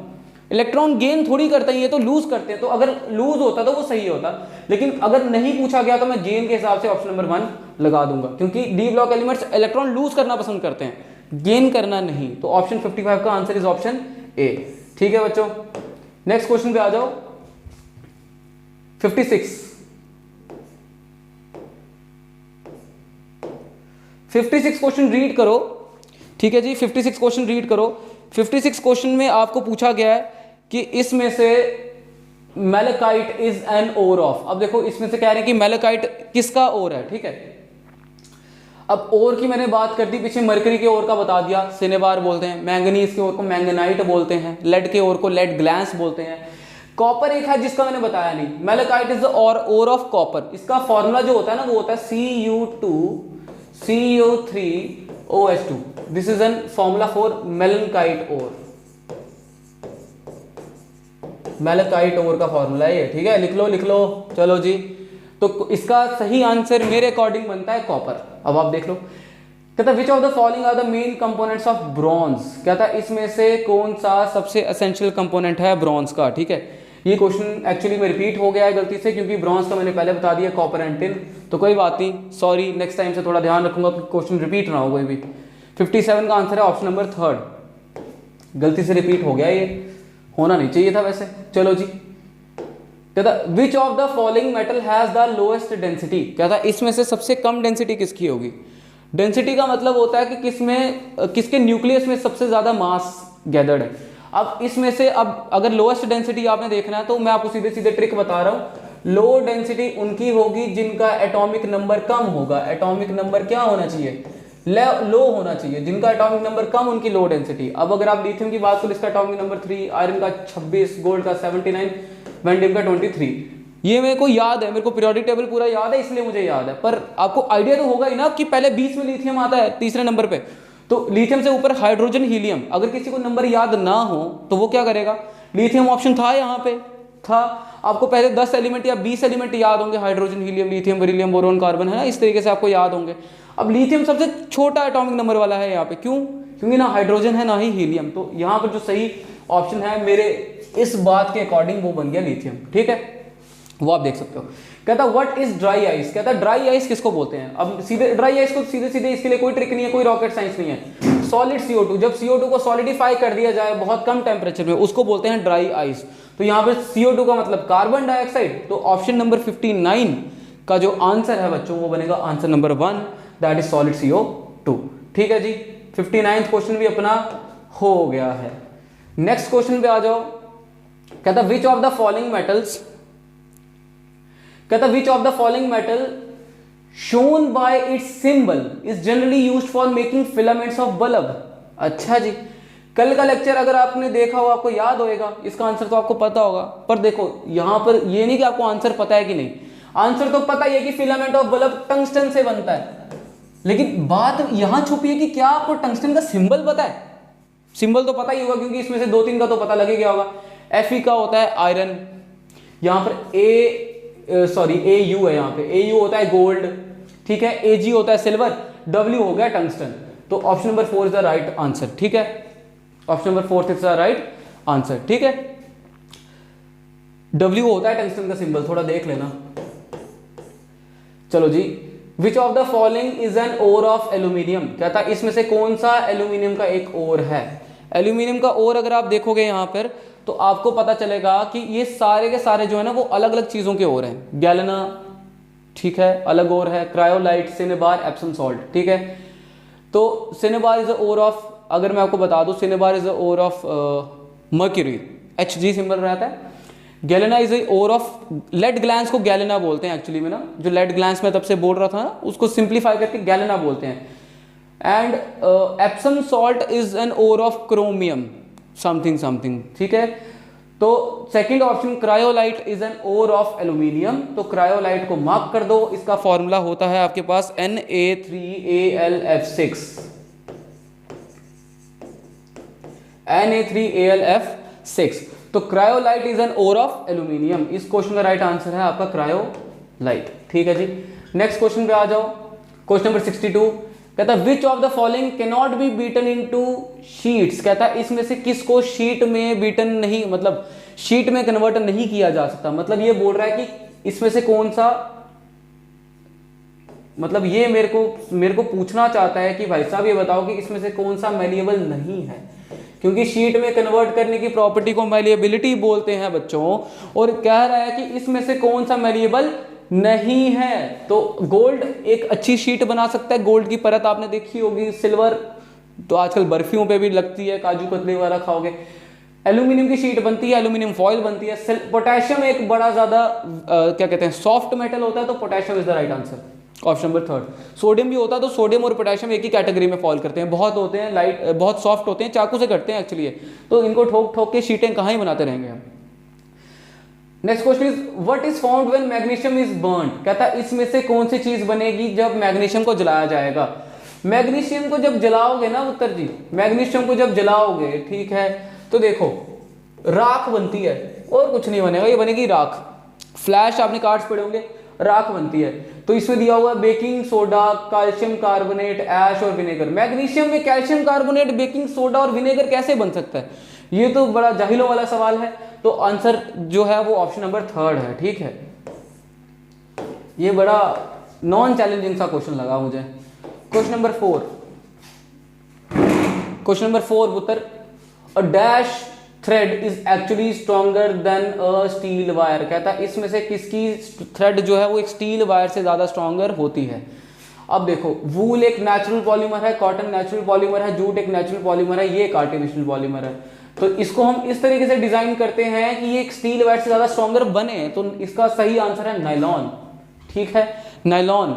electron gain थोड़ी करते हैं, ये तो लूज करते हैं, तो अगर लूज होता तो वो सही होता, लेकिन अगर नहीं पूछा गया तो मैं गेन के हिसाब से ऑप्शन नंबर 1 लगा दूंगा, क्योंकि D block elements electron lose करना पसंद करते हैं, गेन करना नहीं। तो ऑप्शन 55 का आंसर इज ऑप्शन ए। ठीक है बच्चों, नेक्स्ट क्वेश्चन पे आ जाओ। 56 क्वेश्चन रीड करो। ठीक है जी, 56 क्वेश्चन रीड करो। 56 क्वेश्चन में आपको पूछा गया है कि इसमें से malachite is an ore of. अब देखो इसमें से कह रहे हैं कि मैलेकाइट किसका ओर है। ठीक है, अब ओर की मैंने बात कर दी, पीछे मरकरी के ओर का बता दिया, सिनेबार बोलते हैं, मैंगनीज के ओर को मैंगनाइट बोलते हैं, लेड के ओर को लेड ग्लैंस बोलते हैं, कॉपर एक है जिसका मैंने बताया नहीं, malachite is the ore of copper. इसका फॉर्मूला जो होता है ना वो होता है Cu2CO3OH2। This is an formula for malachite ore, malachite ore का फॉर्मूला है ये, ठीक है, लिख लो। चलो जी, तो इसका सही आंसर मेरे अकॉर्डिंग बनता है कॉपर। अब आप देख लो, कहता which of the following are the main components of bronze, कहता इसमें से कौन सा सबसे एसेंशियल कंपोनेंट है ब्रॉन्ज का, ठीक है। ये क्वेश्चन एक्चुअली में रिपीट हो गया है गलती से, क्योंकि ब्रॉन्ज का मैंने पहले बता दिया कॉपर एंड टिन, तो कोई बात नहीं, सॉरी, नेक्स्ट टाइम से थोड़ा ध्यान रखूंगा कि क्वेश्चन रिपीट ना हो कोई भी। 57 का आंसर है ऑप्शन नंबर 3, गलती से रिपीट हो गया, ये होना नहीं चाहिए था वैसे। चलो जी, कहता which of the following metal has the lowest density, कहता इसमें से सबसे कम डेंसिटी किसकी होगी। डेंसिटी का मतलब होता है कि किसके न्यूक्लियस में सबसे ज्यादा मास गैदर्ड है। अब इसमें से, अब अगर लोएस्ट डेंसिटी आपने देखना है तो मैं आपको सीधे सीधे ट्रिक बता रहा हूं, लो डेंसिटी उनकी होगी जिनका एटॉमिक नंबर कम होगा। एटॉमिक नंबर क्या होना चाहिए, लो होना चाहिए, जिनका एटॉमिक नंबर कम उनकी लो डेंसिटी। अब अगर आप लिथियम की बात करो, इसका एटॉमिक नंबर 3, आयरन का 26, गोल्ड का 79, वैनडियम का 23। ये मेरे को याद है, मेरे को पीरियोडिक टेबल पूरा याद है, इसलिए मुझे याद है, पर आपको आइडिया तो होगा ही ना कि पहले 20 में लिथियम आता है तीसरे नंबर पे, तो लिथियम से ऊपर हाइड्रोजन, हीलियम। अगर किसी को नंबर याद ना हो तो वो क्या करेगा, लिथियम ऑप्शन था यहाँ पे, था, आपको पहले 10 एलिमेंट या 20 एलिमेंट याद होंगे, hydrogen, helium, lithium, beryllium, boron, carbon, है ना, इस तरीके से आपको याद होंगे। अब लिथियम सबसे छोटा एटॉमिक नंबर वाला है यहाँ पे, क्यों, क्योंकि ना हाइड्रोजन है ना ही हीलियम, तो यहाँ पर जो सही ऑप्शन है मेरे इस बात के अकॉर्डिंग वो बन गया लिथियम, ठीक है, वो आप देख सकते हो। कहता व्हाट इज ड्राई आइस, कहता ड्राई आइस किसको बोलते हैं। अब सीधे ड्राई आइस को सीधे सीधे, इसके लिए कोई ट्रिक नहीं है, कोई रॉकेट साइंस नहीं है। सॉलिड CO2, जब CO2 को सॉलिडिफाई कर दिया जाए बहुत कम टेम्परेचर में, उसको बोलते हैं ड्राई आइस। तो यहाँ पे CO2 का मतलब कार्बन डाइऑक्साइड, तो ऑप्शन नंबर 59 का जो आंसर है बच्चों वो बनेगा answer number 1, that is solid CO2, ठीक है जी। 59th क्वेश्चन भी अपना हो गया है। नेक्स्ट क्वेश्चन पे आ जाओ, कहता which of the following metals, कहता which of the following metal shown by its symbol is generally used for making filaments of bulb। अच्छा जी, कल का लेक्चर अगर आपने देखा हो आपको याद होएगा, इसका आंसर तो आपको पता होगा, पर देखो यहां पर ये नहीं कि आपको आंसर पता है कि नहीं, आंसर तो पता ही है कि फिलामेंट ऑफ बल्ब टंगस्टन से बनता है, लेकिन बात यहां छुपी है कि क्या आपको टंगस्टन का सिंबल पता है। सिंबल तो पता ही होगा क्योंकि इसमें से 2-3 का तो पता लग ही गया होगा। Fe का होता है आयरन, यहां पर AU है, यहाँ पे AU होता है गोल्ड, ठीक है, Ag होता है सिल्वर, W हो गया टंगस्टन, तो option number 4 is the right answer, ठीक है, option number 4 is the right answer, ठीक है। W होता है टंगस्टन का सिंबल, थोड़ा देख लेना। चलो जी, which of the following is an ore of aluminium, कहता इसमें से कौन सा एल्यूमिनियम का एक ओर है। एल्यूमिनियम का ओर अगर आप देखोगे यहाँ पर तो आपको पता चलेगा कि ये सारे के सारे जो है ना वो अलग अलग चीजों के ओर हैं। गैलेना, ठीक है, अलग ओर है, क्रायोलाइट, सिनेबार, एप्सम सॉल्ट, ठीक है। तो cinnabar is the ore of, अगर मैं आपको बता दूं, cinnabar is the ore of mercury, Hg symbol रहता है। Galena is the ore of, lead glance को गैलेना बोलते हैं एक्चुअली में ना, जो लेड ग्लैंस में तब से बोल रहा था ना, उसको सिंप्लीफाई करके गैलेना बोलते हैं। And Epsom salt is an ore of chromium something something, ठीक है। तो second option cryolite is an ore of aluminium, तो क्रायोलाइट को मार्क कर दो। इसका फॉर्मूला होता है आपके पास Na3AlF6, Na3AlF6, तो cryolite is an ore of aluminium. इस क्वेश्चन का राइट आंसर है आपका क्रायोलाइट, ठीक है जी। नेक्स्ट क्वेश्चन पे आ जाओ, क्वेश्चन नंबर 62, कहता which of the following can not be beaten into sheets, कहता है इसमें से किसको शीट में बीटन नहीं, मतलब शीट में कन्वर्ट नहीं किया जा सकता। मतलब ये बोल रहा है कि इसमें से कौन सा, मतलब ये मेरे को पूछना चाहता है कि भाई साहब ये बताओ कि इसमें से कौन सा मैलिएबल नहीं है, क्योंकि शीट में कन्वर्ट करने की प्रॉपर्टी को मैलिएबिलिटी बोलते हैं बच्चों, और कह रहा है कि इसमें से कौन सा मैलिएबल नहीं है। तो गोल्ड एक अच्छी शीट बना सकता है, गोल्ड की परत आपने देखी होगी, सिल्वर तो आजकल बर्फियों पे भी लगती है, काजू कतली वगैरह खाओगे। एल्यूमिनियम की शीट बनती है, एल्यूमिनियम फॉइल बनती है। पोटेशियम एक बड़ा ज्यादा क्या कहते हैं सॉफ्ट मेटल होता है, तो potassium is the right answer, option number 3। Sodium भी होता है, तो सोडियम और पोटेशियम एक ही कैटेगरी में फॉल करते हैं, बहुत होते हैं लाइट, बहुत सॉफ्ट होते हैं, चाकू से कटते हैं एक्चुअली, तो इनको ठोक ठोक के शीटें कहाँ ही बनाते रहेंगे हम। Next question is what is found when magnesium is burned. कहता है इसमें से कौन सी चीज बनेगी जब मैग्नीशियम को जलाया जाएगा। मैग्नीशियम को जब जलाओगे ना उत्तर जी, मैग्नीशियम को जब जलाओगे, ठीक है, तो देखो राख बनती है और कुछ नहीं बनेगा, ये बनेगी राख। फ्लैश आपने कार्ड्स पढ़े होंगे, राख बनती है। तो इसमें दिया हुआ बेकिंग सोडा, कैल्शियम कार्बोनेट, ऐश और विनेगर। मैग्नीशियम में कैल्शियम कार्बोनेट, बेकिंग सोडा और विनेगर कैसे बन सकता है, ये तो बड़ा जाहिलों वाला सवाल है। तो आंसर जो है वो ऑप्शन नंबर 3 है, ठीक है। ये बड़ा नॉन चैलेंजिंग सा क्वेश्चन लगा मुझे। Question number 4, question number 4 Uttar, a dash thread is actually stronger than a steel wire. कहता है इसमें से किसकी थ्रेड जो है वो एक स्टील वायर से ज्यादा स्ट्रॉन्गर होती है। अब देखो वूल एक नेचुरल पॉलीमर है, कॉटन नेचुरल पॉलीमर है, जूट एक नेचुरल पॉलीमर है, ये एक आर्टिफिशियल पॉलीमर है। तो इसको हम इस तरीके से डिजाइन करते हैं कि ये एक स्टील वायर से ज्यादा स्ट्रॉन्गर बने। तो इसका सही आंसर है नायलॉन, ठीक है, नायलॉन।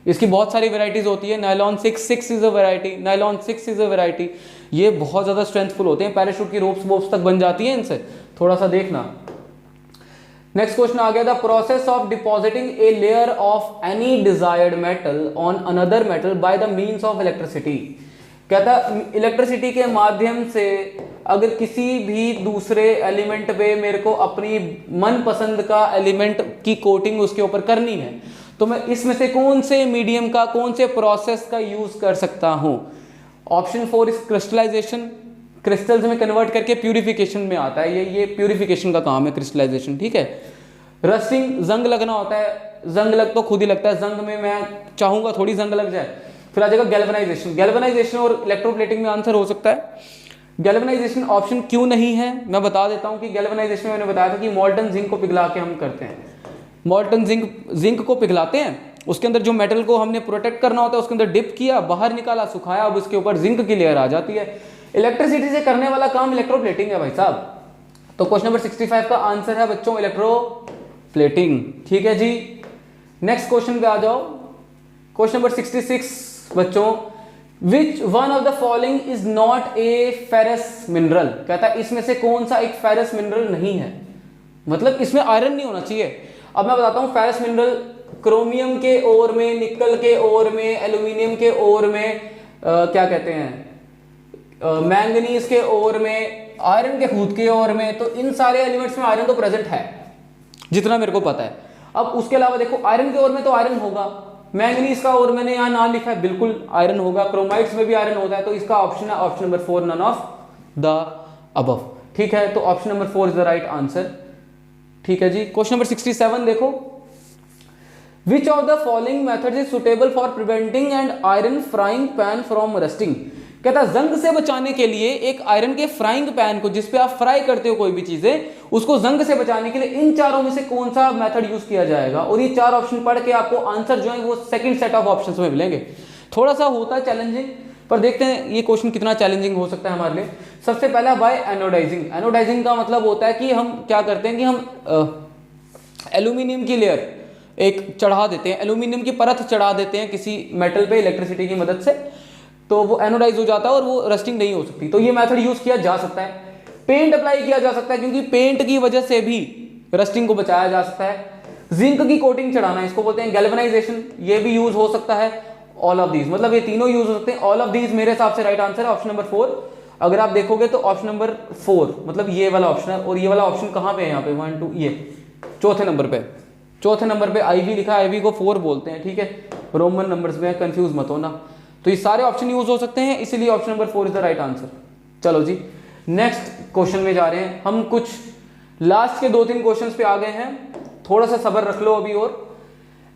इसकी बहुत सारी वेराइटीज होती है, nylon 6 is a variety, nylon 6 is a variety. ये बहुत ज्यादा स्ट्रेंथफुल होते हैं, पैराशूट की रोप्स वोप्स तक बन जाती है इनसे, थोड़ा सा देखना। नेक्स्ट क्वेश्चन आ गया था, process of depositing a layer of any desired metal on another metal by the means of electricity. कहता इलेक्ट्रिसिटी के माध्यम से अगर किसी भी दूसरे एलिमेंट पे मेरे को अपनी मनपसंद का एलिमेंट की कोटिंग उसके ऊपर करनी है, तो मैं इसमें से कौन से मीडियम का, कौन से प्रोसेस का यूज कर सकता हूं। ऑप्शन 4 इज क्रिस्टलाइजेशन, क्रिस्टल्स में कन्वर्ट करके प्यूरिफिकेशन में आता है, ये प्यूरिफिकेशन का काम है क्रिस्टलाइजेशन, ठीक है। रस्टिंग, जंग लगना होता है, जंग लग तो खुद ही लगता है, जंग में मैं चाहूंगा थोड़ी जंग लग जाए। फिर आ जाएगा गैल्वेनाइजेशन, गैल्वेनाइजेशन और इलेक्ट्रोप्लेटिंग में आंसर हो सकता है। गैल्वेनाइजेशन ऑप्शन क्यों नहीं है, मैं बता देता हूं कि गैल्वेनाइजेशन में मैंने बताया था कि मोल्टन जिंक को पिघला के हम करते हैं। मोल्टन जिंक को पिघलाते हैं, उसके अंदर जो मेटल को हमने प्रोटेक्ट करना होता है उसके अंदर डिप किया, बाहर निकाला, सुखाया, अब उसके ऊपर जिंक की लेयर आ जाती है। इलेक्ट्रिसिटी से करने वाला काम इलेक्ट्रोप्लेटिंग है भाई साहब। तो क्वेश्चन नंबर 65 का आंसर है बच्चों इलेक्ट्रोप्लेटिंग, ठीक है जी। नेक्स्ट क्वेश्चन पे आ जाओ, क्वेश्चन नंबर 66 बच्चों, विच one of the following is not A ferrous mineral. कहता है इसमें से कौन सा एक फेरस मिनरल नहीं है, मतलब इसमें आयरन नहीं होना चाहिए। अब मैं बताता हूं, फेरस मिनरल क्रोमियम के ओर में, निकल के ओर में, एल्यूमिनियम के ओर में, क्या कहते हैं, मैंगनीज के ओर में, आयरन के खुद के ओर में। तो इन सारे एलिमेंट्स में आयरन तो प्रेजेंट है जितना मेरे को पता है। अब उसके अलावा देखो आयरन के ओर में तो आयरन होगा, मैंगनीज का ओर मैंने यहाँ नाम लिखा है, बिल्कुल आयरन होगा, क्रोमाइड्स में भी आयरन होता है। तो इसका ऑप्शन है option number 4, none of the above, ठीक है। तो option number 4 is the right answer, ठीक है जी। क्वेश्चन नंबर 67 देखो, which of the following method is suitable for preventing and iron frying pan from rusting. कहता है जंग से बचाने के लिए एक आयरन के फ्राइंग पैन को, जिसपे आप फ्राई करते हो कोई भी चीजें, उसको जंग से बचाने के लिए इन चारों में से कौन सा मेथड यूज किया जाएगा। और ये 4 ऑप्शन पढ़ के आपको आंसर जो है वो सेकंड सेट ऑफ ऑप्शंस में मिलेंगे। थोड़ा सा होता है चैलेंजिंग, पर देखते हैं ये क्वेश्चन कितना चैलेंजिंग हो सकता है हमारे लिए। सबसे पहला बाय एनोडाइजिंग। एनोडाइजिंग का मतलब होता है कि हम क्या करते हैं कि हम एल्यूमिनियम की लेयर एक चढ़ा देते हैं, एल्यूमिनियम की परत चढ़ा देते हैं किसी मेटल पे इलेक्ट्रिसिटी की मदद से, तो वो एनोडाइज हो जाता है और वो रस्टिंग नहीं हो सकती। तो ये मेथड यूज किया जा सकता है। पेंट अप्लाई किया जा सकता है, क्योंकि पेंट की वजह से भी रस्टिंग को बचाया जा सकता है। जिंक की कोटिंग चढ़ाना, इसको बोलते हैं गैल्वेनाइजेशन, ये भी यूज हो सकता है। ऑल ऑफ दीज, मतलब ये तीनों यूज हो सकते हैं। ऑल ऑफ दीज मेरे हिसाब से राइट आंसर है ऑप्शन नंबर 4। अगर आप देखोगे तो ऑप्शन नंबर 4 मतलब ये वाला ऑप्शन है। और ये वाला ऑप्शन कहां पे है, यहाँ पे 1 2, ये चौथे नंबर पे, चौथे नंबर पे IV लिखा है, IV को 4 बोलते हैं, ठीक है। रोमन नंबर्स में, कंफ्यूज मत होना। तो ये सारे ऑप्शन यूज हो सकते हैं, इसीलिए option number 4 is the right answer. चलो जी नेक्स्ट क्वेश्चन में जा रहे हैं हम। कुछ लास्ट के 2-3 क्वेश्चंस पे आ गए हैं, थोड़ा सा सब्र रख लो अभी। और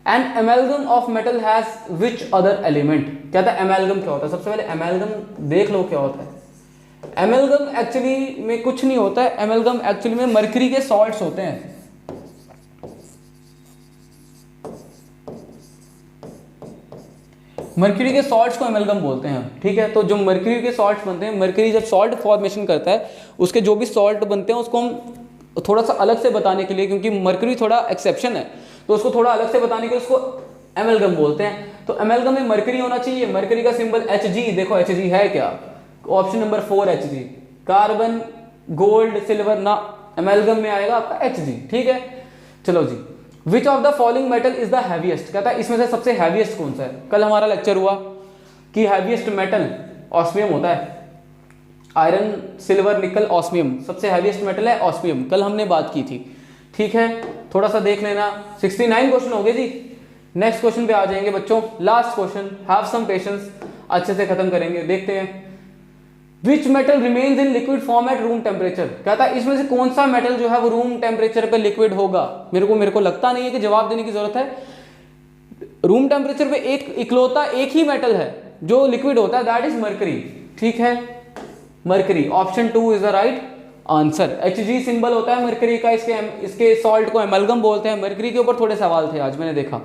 an amalgam of metal has which other element. कहता है एमेल्गम क्या होता है। सबसे पहले एमेल्गम देख लो क्या होता है। एमेल्गम एक्चुअली में कुछ नहीं होता है, एमेल्गम एक्चुअली में मरकरी के सॉल्ट्स होते हैं। मर्क्यूरी के सॉल्ट्स को एमेल्गम बोलते हैं, ठीक है। तो जो मर्क्यूरी के सॉल्ट्स बनते हैं, मर्क्यूरी जब सॉल्ट फॉर्मेशन करता है, उसके जो भी सॉल्ट बनते हैं उसको हम थोड़ा सा अलग से बताने के लिए, क्योंकि मर्क्यूरी थोड़ा एक्सेप्शन है, तो उसको थोड़ा अलग से बताने के लिए उसको एमेल्गम बोलते हैं। तो एमेल्गम में मर्क्यूरी होना चाहिए। मर्क्यूरी का सिंबल Hg, देखो Hg है क्या, option number 4 Hg। Carbon, gold, silver ना, एमेलगम में आएगा आपका Hg, ठीक है। चलो जी, which of the following metal is the heaviest, कहता है इसमें से सबसे हैवीएस्ट कौन सा है। कल हमारा लेक्चर हुआ कि हैवीएस्ट मेटल ऑस्मियम होता है, आयरन सिल्वर निकल ऑस्मियम, सबसे हैवीएस्ट मेटल है ऑस्मियम, कल हमने बात की थी, ठीक है। थोड़ा सा देख लेना, 69 क्वेश्चन हो गए जी। नेक्स्ट क्वेश्चन पे आ जाएंगे बच्चों, last question, have some patience, अच्छे से खत्म करेंगे। देखते हैं, which metal remains in liquid form at room temperature, कहता है इसमें से कौन सा मेटल जो है वो रूम टेम्परेचर पे लिक्विड होगा। मेरे को लगता नहीं है कि जवाब देने की जरूरत है। रूम टेम्परेचर पे इकलौता एक ही मेटल है जो लिक्विड होता है, दैट इज मरकरी, ठीक है, mercury. Option 2 is the right answer. Hg symbol होता है मरकरी का, इसके सॉल्ट को एमलगम बोलते हैं। मरकरी के ऊपर थोड़े सवाल थे आज मैंने देखा।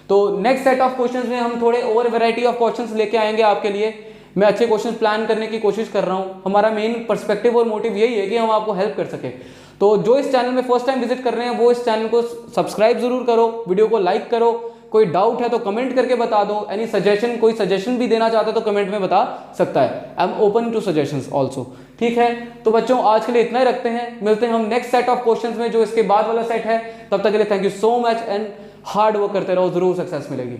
तो नेक्स्ट सेट ऑफ क्वेश्चंस में हम थोड़े और वैरायटी ऑफ क्वेश्चंस लेके आएंगे आपके लिए। मैं अच्छे क्वेश्चंस प्लान करने की कोशिश कर रहा हूं। हमारा मेन पर्सपेक्टिव और मोटिव यही है कि हम आपको हेल्प कर सके। तो जो इस चैनल में फर्स्ट टाइम विजिट कर रहे हैं वो इस चैनल को सब्सक्राइब जरूर करो, वीडियो को लाइक करो, कोई डाउट है तो कमेंट करके बता दो, एनी सजेशन, कोई सजेशन भी देना चाहता है तो कमेंट में बता सकता है। I am open to suggestions also, ठीक है। तो बच्चों आज के लिए इतना ही रखते हैं, मिलते हैं हम नेक्स्ट सेट ऑफ क्वेश्चंस में जो इसके बाद वाला सेट है। तब तक के लिए thank you so much and hard work करते रहो, जरूर सक्सेस मिलेगी।